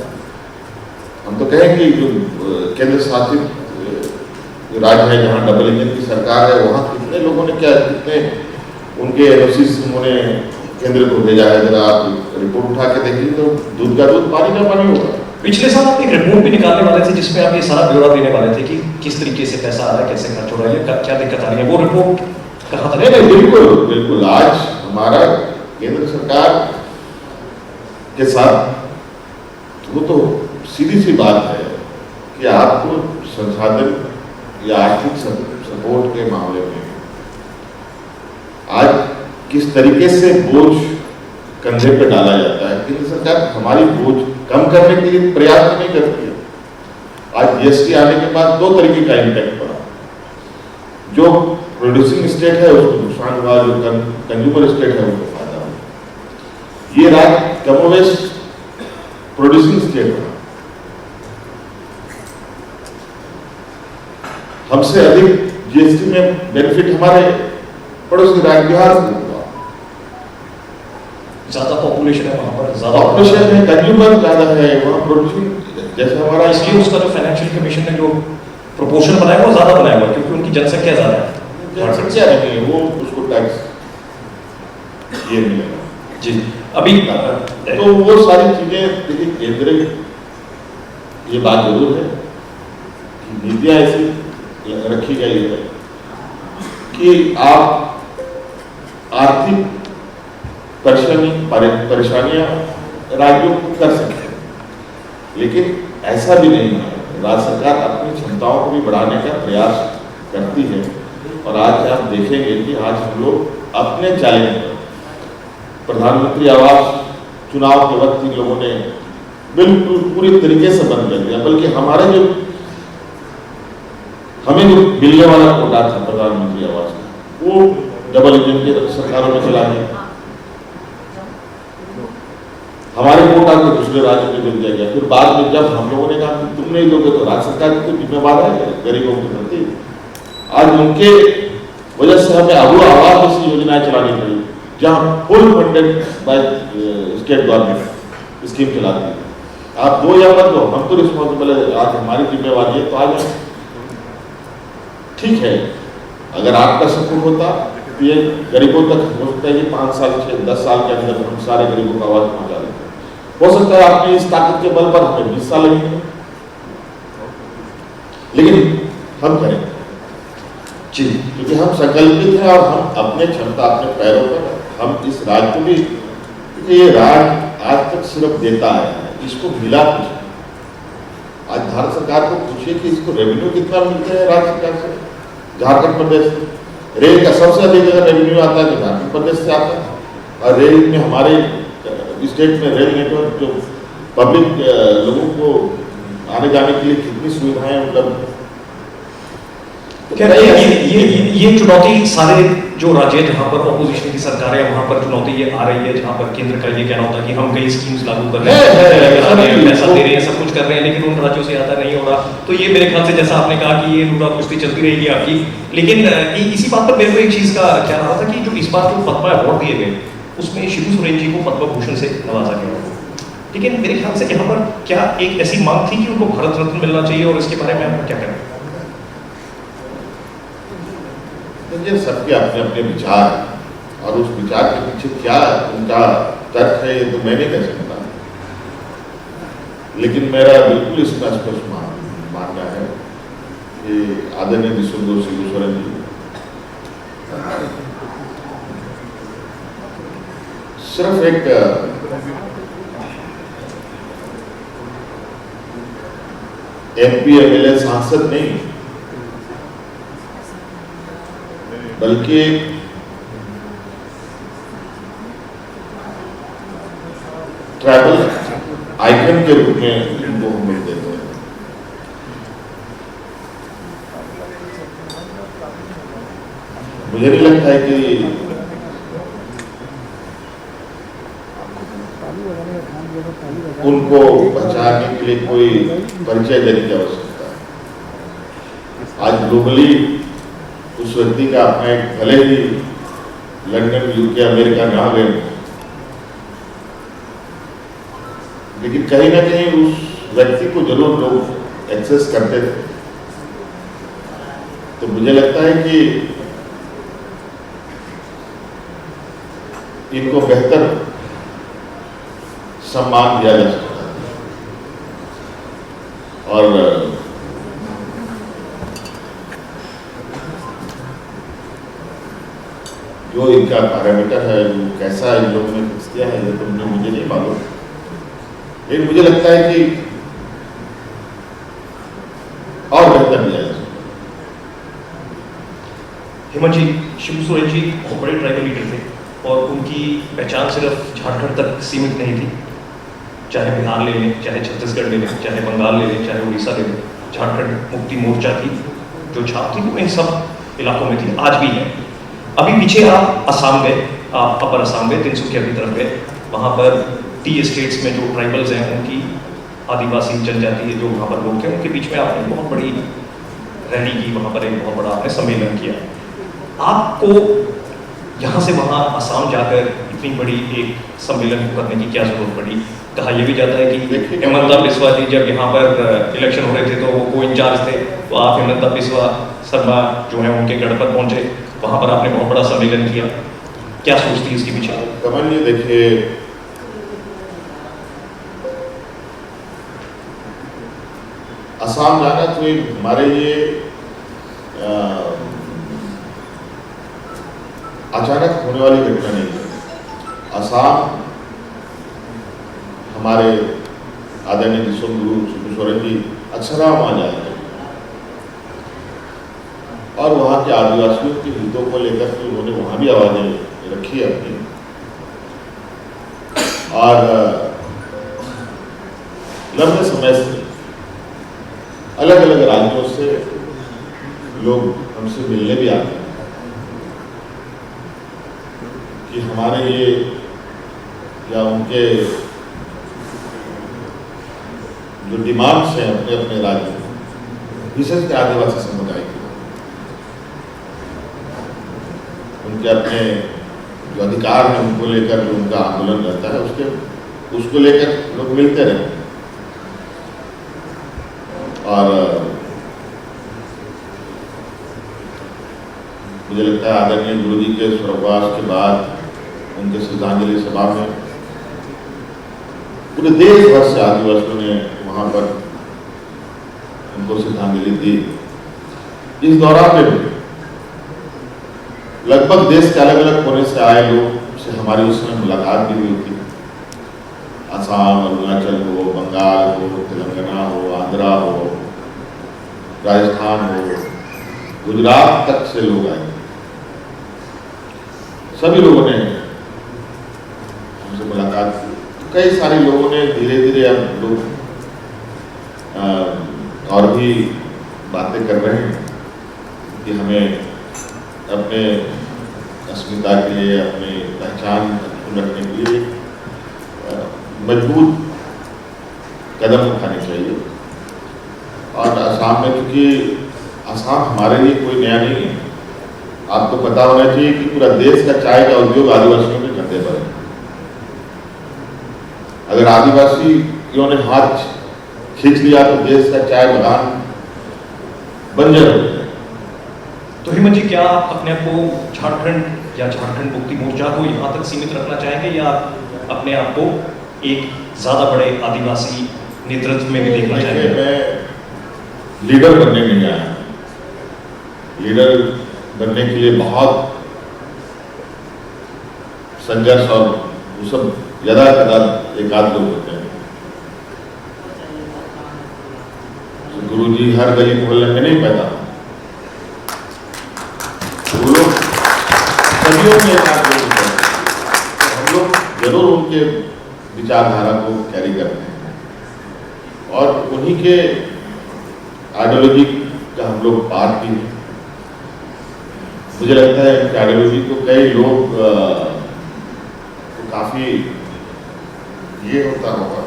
हम तो कहेंगे जो केंद्र शासित राज्य है जहाँ डबल इंजन की सरकार है, वहाँ कितने लोगों ने कितने उनके एनओसीज उन्होंने केंद्र को भेजा है, जरा आप रिपोर्ट उठा के देखिए तो दूध का दूध पानी का पानी होगा। पिछले साल आप एक रिपोर्ट भी निकालने वाले थे जिसमें आप ये सारा ब्यौरा देने वाले थे कि किस तरीके से पैसा आ रहा है, कैसे खर्च हो रहा है, क्या दिक्कत आ रही है, वो रिपोर्ट कहाँ तक? नहीं, बिल्कुल बिल्कुल। आज हमारा केंद्र सरकार के साथ वो तो सीधी सी बात है कि आपको संसाधन या आर्थिक सपोर्ट के मामले में आज किस तरीके से बोझ कंधे पे डाला जाता है। केंद्र सरकार हमारी बोझ कम करने के लिए प्रयास नहीं करती है। आज जीएसटी आने के बाद दो तरीके का इम्पैक्ट पड़ा, जो प्रोड्यूसिंग स्टेट है उसको नुकसान हुआ, जो कंज्यूमर स्टेट है उसको फायदा हुआ। ये राज्य कमोवेश प्रोड्यूसिंग स्टेट है, हमसे अधिक जीएसटी में बेनिफिट हमारे पड़ोसी राज्य बिहार को हुआ। ज्यादा पॉपुलेशन है वहाँ पर, ज्यादा पॉपुलेशन है, कंज्यूमर ज्यादा है वहाँ, प्रोड्यूसिंग जैसे हमारा, इसलिए उसका जो फाइनेंशियल कमीशन ने जो प्रोपोर्शन बनाया वो ज्यादा बनाया हुआ क्योंकि उनकी जनसंख्या ज्यादा है। जनसंख्या नहीं है वो उसको टैक्स ये मिलेगा जी। अभी तो वो सारी चीजें देखिए, केंद्र ये बात जरूर है कि नीतियां ऐसी रखी गई है कि आप आर्थिक परेशानियां राज्यों को कर सकते हैं, लेकिन ऐसा भी नहीं है। राज्य सरकार अपनी क्षमताओं को भी बढ़ाने का प्रयास करती है और आज आप देखेंगे कि आज हम लोग अपने चैलेंज पर प्रधानमंत्री आवास चुनाव के वक्त इन लोगों ने बिल्कुल पूरी तरीके से बंद कर दिया, बल्कि हमारे जो हमें जो मिलने वाला कोटा था प्रधानमंत्री आवास का वो डबल इंजन की सरकारों में चला गया, हमारे कोटा को दूसरे राज्य में मिल जाएगा। फिर बाद में जब हम लोगों ने कहा कि तुम नहीं दोगे तो राज्य सरकार की तो जिम्मेवार है गरीबों के प्रति, आज उनके वजह से हमें अबू आवास जैसी योजनाएं चलानी पड़ी जहां full funded by state government scheme चलाती है। आप दो या मत दो, हम तो रिस्पॉन्सिबल है, आज हमारी जिम्मेवारी है। तो आज ठीक है, अगर आपका सपोर्ट होता तो ये गरीबों तक हो सकता है कि 5 साल 10 साल के अंदर हम सारे गरीबों को आवाज पहुंचा देते। हो सकता है आपकी इस ताकत के बल पर हमें 20 साल लगेंगे, लेकिन हम करेंगे जी, क्योंकि हम संकल्पित हैं और हम अपने क्षमता अपने पैरों पर हम इस राज्य को भी, क्योंकि ये राज्य आज तक सिर्फ देता है, इसको मिला कुछ। आज भारत सरकार को पूछिए कि इसको रेवेन्यू कितना मिलता है राज्य सरकार से, झारखंड प्रदेश से। रेल का सबसे अधिक अगर रेवेन्यू आता है तो झारखंड प्रदेश से आता है, और रेल में हमारे स्टेट में रेल नेटवर्क जो पब्लिक लोगों को आने जाने के लिए कितनी सुविधाएं उपलब्ध। क्या ये चुनौती सारे जो राज्य जहाँ पर ऑपोजिशन की सरकार है वहाँ पर चुनौती ये आ रही है, जहाँ पर केंद्र का ये कहना होता है कि हम कई स्कीम्स लागू कर रहे हैं, पैसा दे रहे हैं, सब कुछ कर रहे हैं, लेकिन उन राज्यों से आता नहीं हो रहा। तो ये मेरे ख्याल से जैसा आपने कहा कि ये लूटा कुश्ती चलती रहेगी आपकी। लेकिन इसी बात पर मेरे को एक चीज का ख्याल आ रहा था कि जो इस बार जो पद्मा अवार्ड दिए गए उसमें शिबू सोरेन जी को पद्म भूषण से नवाजा गया, लेकिन मेरे ख्याल से यहाँ पर क्या एक ऐसी मांग थी कि उनको भारत रत्न मिलना चाहिए, और इसके बारे में आप क्या करें? ये सबके अपने अपने विचार, और उस विचार के पीछे क्या उनका तर्क है ये तो मैं नहीं कह सकता। लेकिन मेरा बिल्कुल इसमें स्पष्ट मानना है कि आदरणीय दिसुंदर सिबू जी सिर्फ एक MP MLA सांसद नहीं, बल्कि ट्राइबल आइकन के रूप में इनको हम लोग देते हैं। मुझे नहीं लगता है कि उनको पहचानने के लिए कोई परिचय देने की आवश्यकता है। आज ग्लोबली उस व्यक्ति का अपना एक, भले ही लंदन, UK, अमेरिका ना गए, लेकिन कहीं ना कहीं उस व्यक्ति को जरूर लोग एक्सेस करते थे। तो मुझे लगता है कि इनको बेहतर सम्मान दिया जा सकता है। और जो इनका पैरामीटर है, वो कैसा इन लोगों ने फिक्स किया है, ये तो मुझे नहीं मालूम, लेकिन मुझे लगता है कि और बेहतर दिया जा सकता है। हेमंत जी, शिबू सोरेन जी बहुत बड़े ट्राइबल लीडर थे और उनकी पहचान सिर्फ झारखंड तक सीमित नहीं थी। चाहे बिहार ले लें, चाहे छत्तीसगढ़ ले लें, चाहे बंगाल ले लें, चाहे उड़ीसा ले लें, झारखंड मुक्ति मोर्चा की जो छाप थी वो इन सब इलाकों में थी, आज भी है। अभी पीछे आप असम गए, आप अपर असम गए, तिनसुकिया की तरफ गए, वहाँ पर टी एस्टेट्स में जो ट्राइबल्स हैं, उनकी आदिवासी जनजाति जो वहाँ पर लोग थे, उनके बीच में आपने बहुत बड़ी रैली की, वहाँ पर एक बहुत बड़ा आपने सम्मेलन किया। आपको यहाँ से वहाँ असम जाकर इतनी बड़ी एक सम्मेलन करने की क्या जरूरत पड़ी? कहा यह भी जाता है कि हेमंत बिस्वा जी जब यहाँ पर इलेक्शन हो रहे थे तो वो को इंचार्ज थे, तो आप हेमंत बिस्वा शर्मा जो है उनके गढ़ पर पहुंचे, वहाँ पर आपने बहुत बड़ा सम्मेलन किया। क्या सोचती है इसके पीछे? कमल जी देखिए, असम जाना तो हमारे लिए अचानक होने वाली घटना नहीं है। असम हमारे आदरणीय दिसुंदर सिबू सोरेन जी अक्सर वहाँ जाते हैं और वहाँ के आदिवासियों के हितों को लेकर के उन्होंने वहाँ भी आवाजें रखी है अपनी। और लंबे समय से अलग अलग राज्यों से लोग हमसे मिलने भी आते हैं कि हमारे ये या उनके जो डिमांड्स हैं अपने अपने राज्य में, विशेष आदिवासी समुदाय के, उनके अपने जो अधिकार हैं उनको लेकर जो उनका आंदोलन रहता है, उसको लेकर लोग मिलते रहते हैं। और मुझे लगता है आदरणीय गुरु जी के स्वर्गवास के बाद उनके श्रद्धांजलि सभा में पूरे देश भर से आदिवासियों ने वहाँ पर उनको श्रद्धांजलि दी। इस दौरान में लगभग देश के अलग अलग कोने से आए लोग से हमारी उस समय मुलाकात भी हुई थी। असम, अरुणाचल हो, बंगाल हो, तेलंगाना हो, आंध्रा हो, राजस्थान हो, गुजरात तक से लोग आए। सभी लोगों ने हमसे मुलाकात की। कई सारे लोगों ने धीरे धीरे अब लोग और भी बातें कर रहे हैं कि हमें अपने अस्मिता के लिए, अपनी पहचान रखने के लिए मजबूत कदम उठाने चाहिए। और असम में, क्योंकि असम हमारे लिए कोई नया नहीं है, आपको पता होना चाहिए कि पूरा देश का चाय का उद्योग आदिवासियों के कंधे पर है। अगर आदिवासियों ने हाथ खींच लिया तो देश का चाय बागान बंजर हो जाए। तो हेमंत जी, क्या आप अपने आप को झारखंड या झारखंड मुक्ति मोर्चा को यहाँ तक सीमित रखना चाहेंगे, या अपने आप को एक ज्यादा बड़े आदिवासी नेतृत्व में भी देखना देखिए, चाहिए? मैं लीडर बनने नहीं आया। लीडर बनने के लिए बहुत संघर्ष और वो सब ज्यादा एक आध लोग होते हैं। गुरुजी हर गली मोहल्ले में नहीं पैदा, वो लोग सदियों में एक आध लोग होते हैं। हम लोग जरूर उनके विचारधारा को कैरी करते हैं और उन्हीं के आइडियोलॉजी का हम लोग पार्ट भी हैं। मुझे लगता है कि आइडियोलॉजी को कई लोग काफी ये होता होगा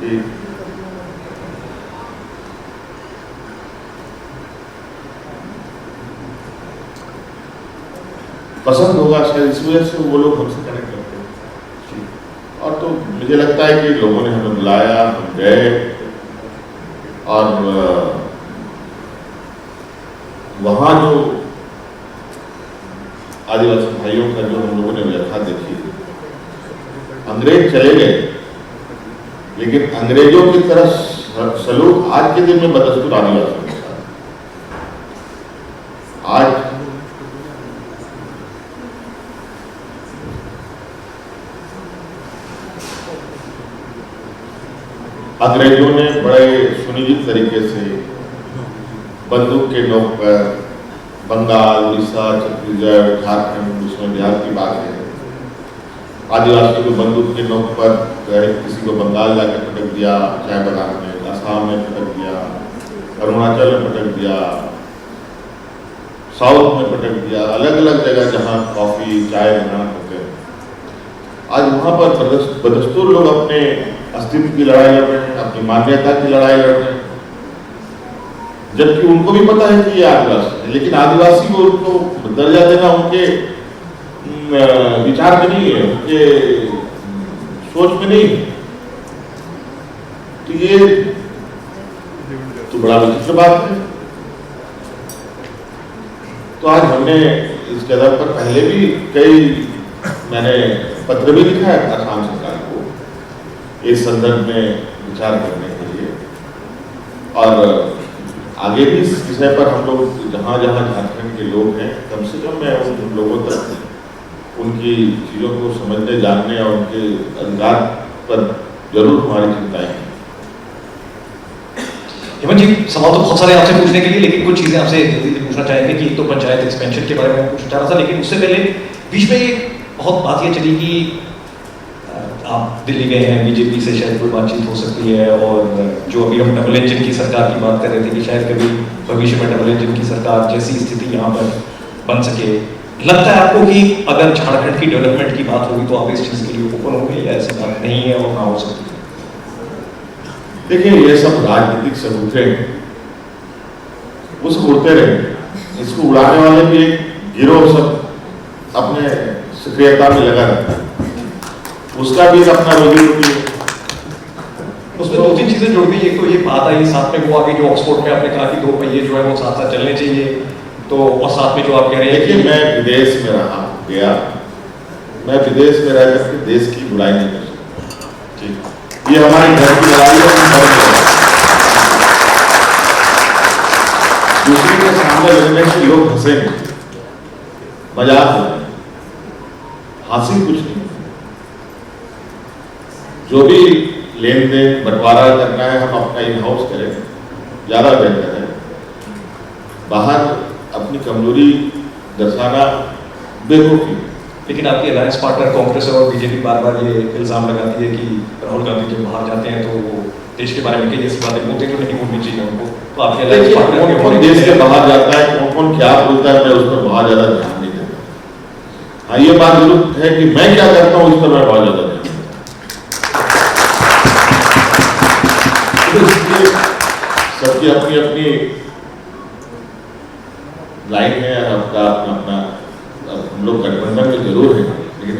कि पसंद होगा शायद, इस वजह से वो लोग हमसे कनेक्ट करते हैं। और तो मुझे लगता है कि लोगों ने हमें बुलाया, हम गए और वहाँ जो आदिवासी भाइयों का जो हम लोगों ने व्यथा देखी, अंग्रेज चले गए लेकिन अंग्रेजों की तरह सलूक आज के दिन में बदस्तूर आदिवासियों के साथ। आज अंग्रेजों ने बड़े सुनिश्चित तरीके से बंदूक के नोक पर बंगाल, उड़ीसा, छत्तीसगढ़, झारखंड, उसमें बिहार की बात है, आदिवासियों को बंदूक के नोक पर किसी को बंगाल जाकर पटक दिया, चाय बागान में, असम में पटक दिया, अरुणाचल में पटक दिया, साउथ में पटक दिया, अलग अलग जगह जहाँ कॉफी चाय बनाना होते हैं। आज वहाँ पर बदस्तूर लोग अपने अस्तित्व की लड़ाई लड़ रहे हैं, अपनी मान्यता की लड़ाई लड़ रहे हैं, जबकि उनको भी पता है कि ये आदिवासी है, लेकिन आदिवासी को उनको दर्जा देना उनके विचार में नहीं है, उनके सोच में नहीं है। तो ये तो बड़ा विचित्र बात है। तो आज हमने इस जगह पर पहले भी मैंने पत्र भी लिखा है असम सरकार को इस संदर्भ में विचार करने के लिए, और आगे भी इस विषय पर हम लोग जहाँ जहाँ झारखंड के लोग हैं, कम से कम मैं उन लोगों तक उनकी चीज़ों को समझने, जानने और उनके अधिकार पर जरूर हमारी चिंताएं हैं। हेमंत जी, सवाल तो बहुत सारे आपसे पूछने के लिए, लेकिन कुछ चीज़ें आपसे जल्दी पूछना चाहेंगे कि एक तो पंचायत एक्सपेंशन के बारे में पूछना चाह रहा था, लेकिन उससे पहले बीच में एक बहुत बात ये चली कि आप दिल्ली गए हैं, बीजेपी से शायद कोई बातचीत हो सकती है, और जो अभी हम डबल इंजन की सरकार की बात कर रहे थे कि शायद कभी भविष्य में डबल इंजन की सरकार जैसी स्थिति यहाँ पर बन सके। लगता है आपको कि अगर झारखंड की डेवलपमेंट की बात होगी तो आप इस चीज़ के लिए ओपन होंगे, या ऐसी बात नहीं है और ना हो सकती है? देखिए, ये सब राजनीतिक सबूते हैं, वो सब उड़ते रहे, इसको उड़ाने वाले भी एक गिरोह सब अपने सक्रियता में लगा रहता है, उसका भी अपना रोजी रोटी है। उसमें दो तीन चीजें जुड़ गई। एक तो ये बात आई साथ में वो आगे जो ऑक्सफोर्ड में आपने कहा कि 2 पहिए जो है वो साथ साथ चलने चाहिए, तो और साथ में जो आप कह रहे हैं देखिए, मैं विदेश में रहा गया, मैं विदेश में रह करके देश की बुराई नहीं कर सकता। ठीक, ये हमारे घर की लड़ाई है, दूसरे के सामने लड़ने से लोग हंसेंगे, मजाक होगा, हासिल कुछ नहीं। जो भी लेन देन बंटवारा करना है हम अपना इन हाउस करें, ज्यादा बेहतर है। बाहर अपनी कमजोरी दर्शाना बेवकूफी। लेकिन आपकी अलायंस पार्टनर कांग्रेस और बीजेपी बार बार ये इल्जाम लगाती है कि राहुल गांधी जब बाहर जाते हैं तो वो देश के बारे में कई ऐसी बातें बोलते हैं जो नहीं बोलनी चाहिए उनको। तो आपके अलायंस पार्टनर कौन देश के बाहर जाता है, कौन कौन क्या बोलता है, मैं उस पर बहुत ज्यादा ध्यान नहीं देता। हाँ, ये बात जरूर है कि मैं क्या करता हूँ उस पर मैं बहुत ज्यादा ध्यान देता हूँ। सबकी अपनी अपनी लाइन है, अपना अपना हम लोग गठबंधन में जरूर है, लेकिन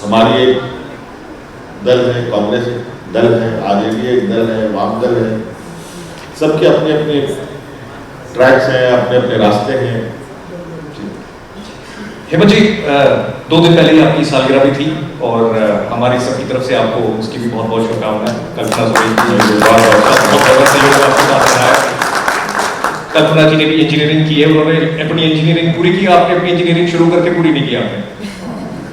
हमारी एक दल है, कांग्रेस एक दल है, आरजेडी एक दल है, वाम दल है, सबके अपने अपने ट्रैक्स हैं, अपने अपने रास्ते हैं। हेमंत जी, 2 दिन पहले ही आपकी सालगिरह भी थी और हमारी सबकी तरफ से आपको उसकी भी बहुत बहुत शुभकामनाएं। कल्पना सोरेन की बहुत सहयोग आपके साथ रहा है। कल्पना जी ने भी इंजीनियरिंग की है, उन्होंने अपनी इंजीनियरिंग पूरी की, आपने अपनी इंजीनियरिंग शुरू करके पूरी नहीं की आपने,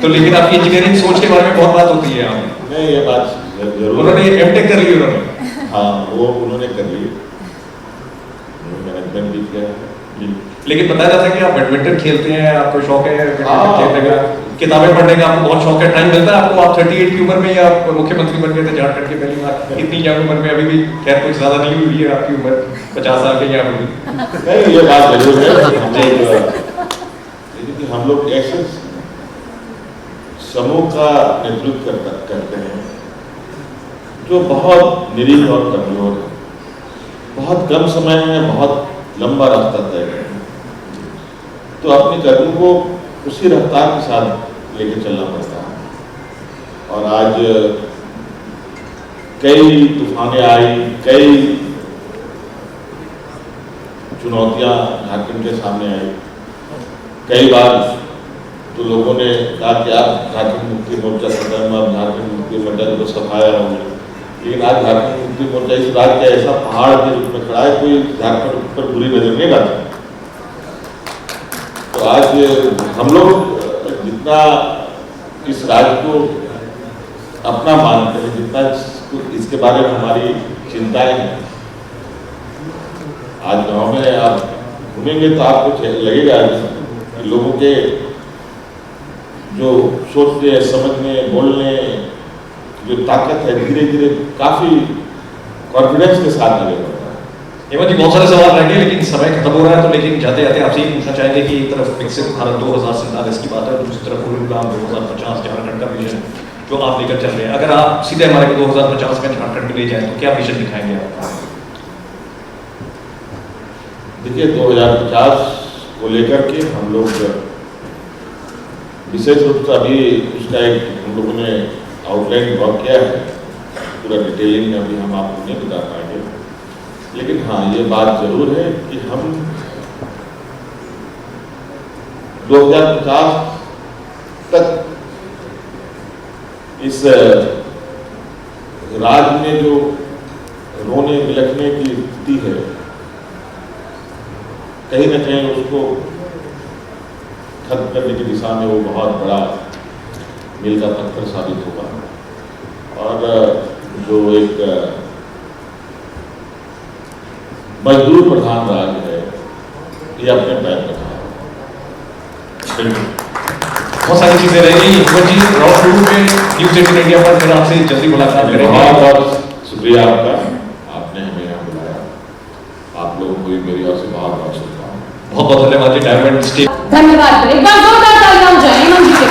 तो लेकिन आपकी इंजीनियरिंग सोच के बारे में बहुत बात होती है। आप नहीं, ये बात जरूर, उन्होंने एमटेक कर ली, उन्होंने हाँ वो उन्होंने कर ली, मैनेजमेंट भी किया है। लेकिन बताया जाता है कि आप बैडमिंटन खेलते हैं, आपको शौक है हाँ। खेलने का, किताबें पढ़ने का आपको बहुत शौक है, टाइम मिलता है आपको? आप 38 की उम्र में ही आप मुख्यमंत्री बन गए थे झारखंड के पहली बार, इतनी यंग उम्र में, अभी भी खैर कुछ ज्यादा नहीं हुई है आपकी उम्र, 50 साल के या अभी नहीं, ये बात जरूर है। लेकिन हम लोग ऐसे समूह का नेतृत्व करते हैं जो बहुत निरीह और कमजोर है, बहुत कम समय में बहुत लंबा रास्ता तय करें, तो अपने कदम को उसी रफ्तार के साथ लेकर चलना पड़ता है। और आज कई तूफानें आई, कई चुनौतियां झारखंड के सामने आई। कई बार तो लोगों ने कहा कि आप झारखंड मुक्ति मोर्चा खत्म, अब झारखंड मुक्ति मोर्चा को सफाया होगी, लेकिन आज झारखंड मुक्ति मोर्चा इस राज्य का ऐसा पहाड़ के रूप में खड़ा है, कोई झारखंड पर बुरी नजर नहीं डालता। तो आज हम लोग जितना इस राज्य को अपना मानते हैं, जितना इसके बारे में हमारी चिंताएं हैं, आज गांव में आप घूमेंगे तो आपको लगेगा कि लोगों के जो सोचने, समझने, बोलने जो ताकत है, धीरे धीरे काफी कॉन्फिडेंस के साथ आगे बढ़ रहा है। हेमंत जी, बहुत सारे सवाल रहेंगे लेकिन समय खत्म हो रहा है, तो लेकिन जाते जाते आपसे ये पूछना चाहेंगे कि एक तरफ विकसित भारत 2047 की बात है, दूसरी तरफ पूर्वानुमान 2050 झारखंड का विजन जो आप लेकर चल रहे हैं, अगर आप सीधे हमारे को 2050 में झारखंड में ले जाए तो क्या विजन दिखाएंगे आप? देखिए, 2050 को लेकर के हम लोग विशेष रूप से अभी उसका एक हम लोगों ने आउटलाइन वर्क किया है, पूरा डिटेलिंग में अभी हम आपको नहीं बता पाएंगे, लेकिन हाँ ये बात जरूर है कि हम 2050 तक इस राज्य में जो रोने बिलखने की स्थिति है, कहीं ना कहीं उसको खत्म करने की दिशा में वो बहुत बड़ा मील का पत्थर साबित होगा। और जो एक मजदूर प्रधान राज्य है, ये अपने पैर पर खड़ा है। बहुत सारी चीजें रहेंगी। राउंड 2 में न्यूज़ 18 इंडिया पर फिर आपसे जल्दी मुलाकात करेंगे। बहुत बहुत शुक्रिया आपका, आपने हमें यहाँ बुलाया, आप लोगों को मेरी ओर से बहुत बहुत शुभकामनाएं। बहुत बहुत धन्यवाद जी। डायमंड स्टेट धन्यवाद। एक बार जोरदार तालियां हो जाए हेमंत जी के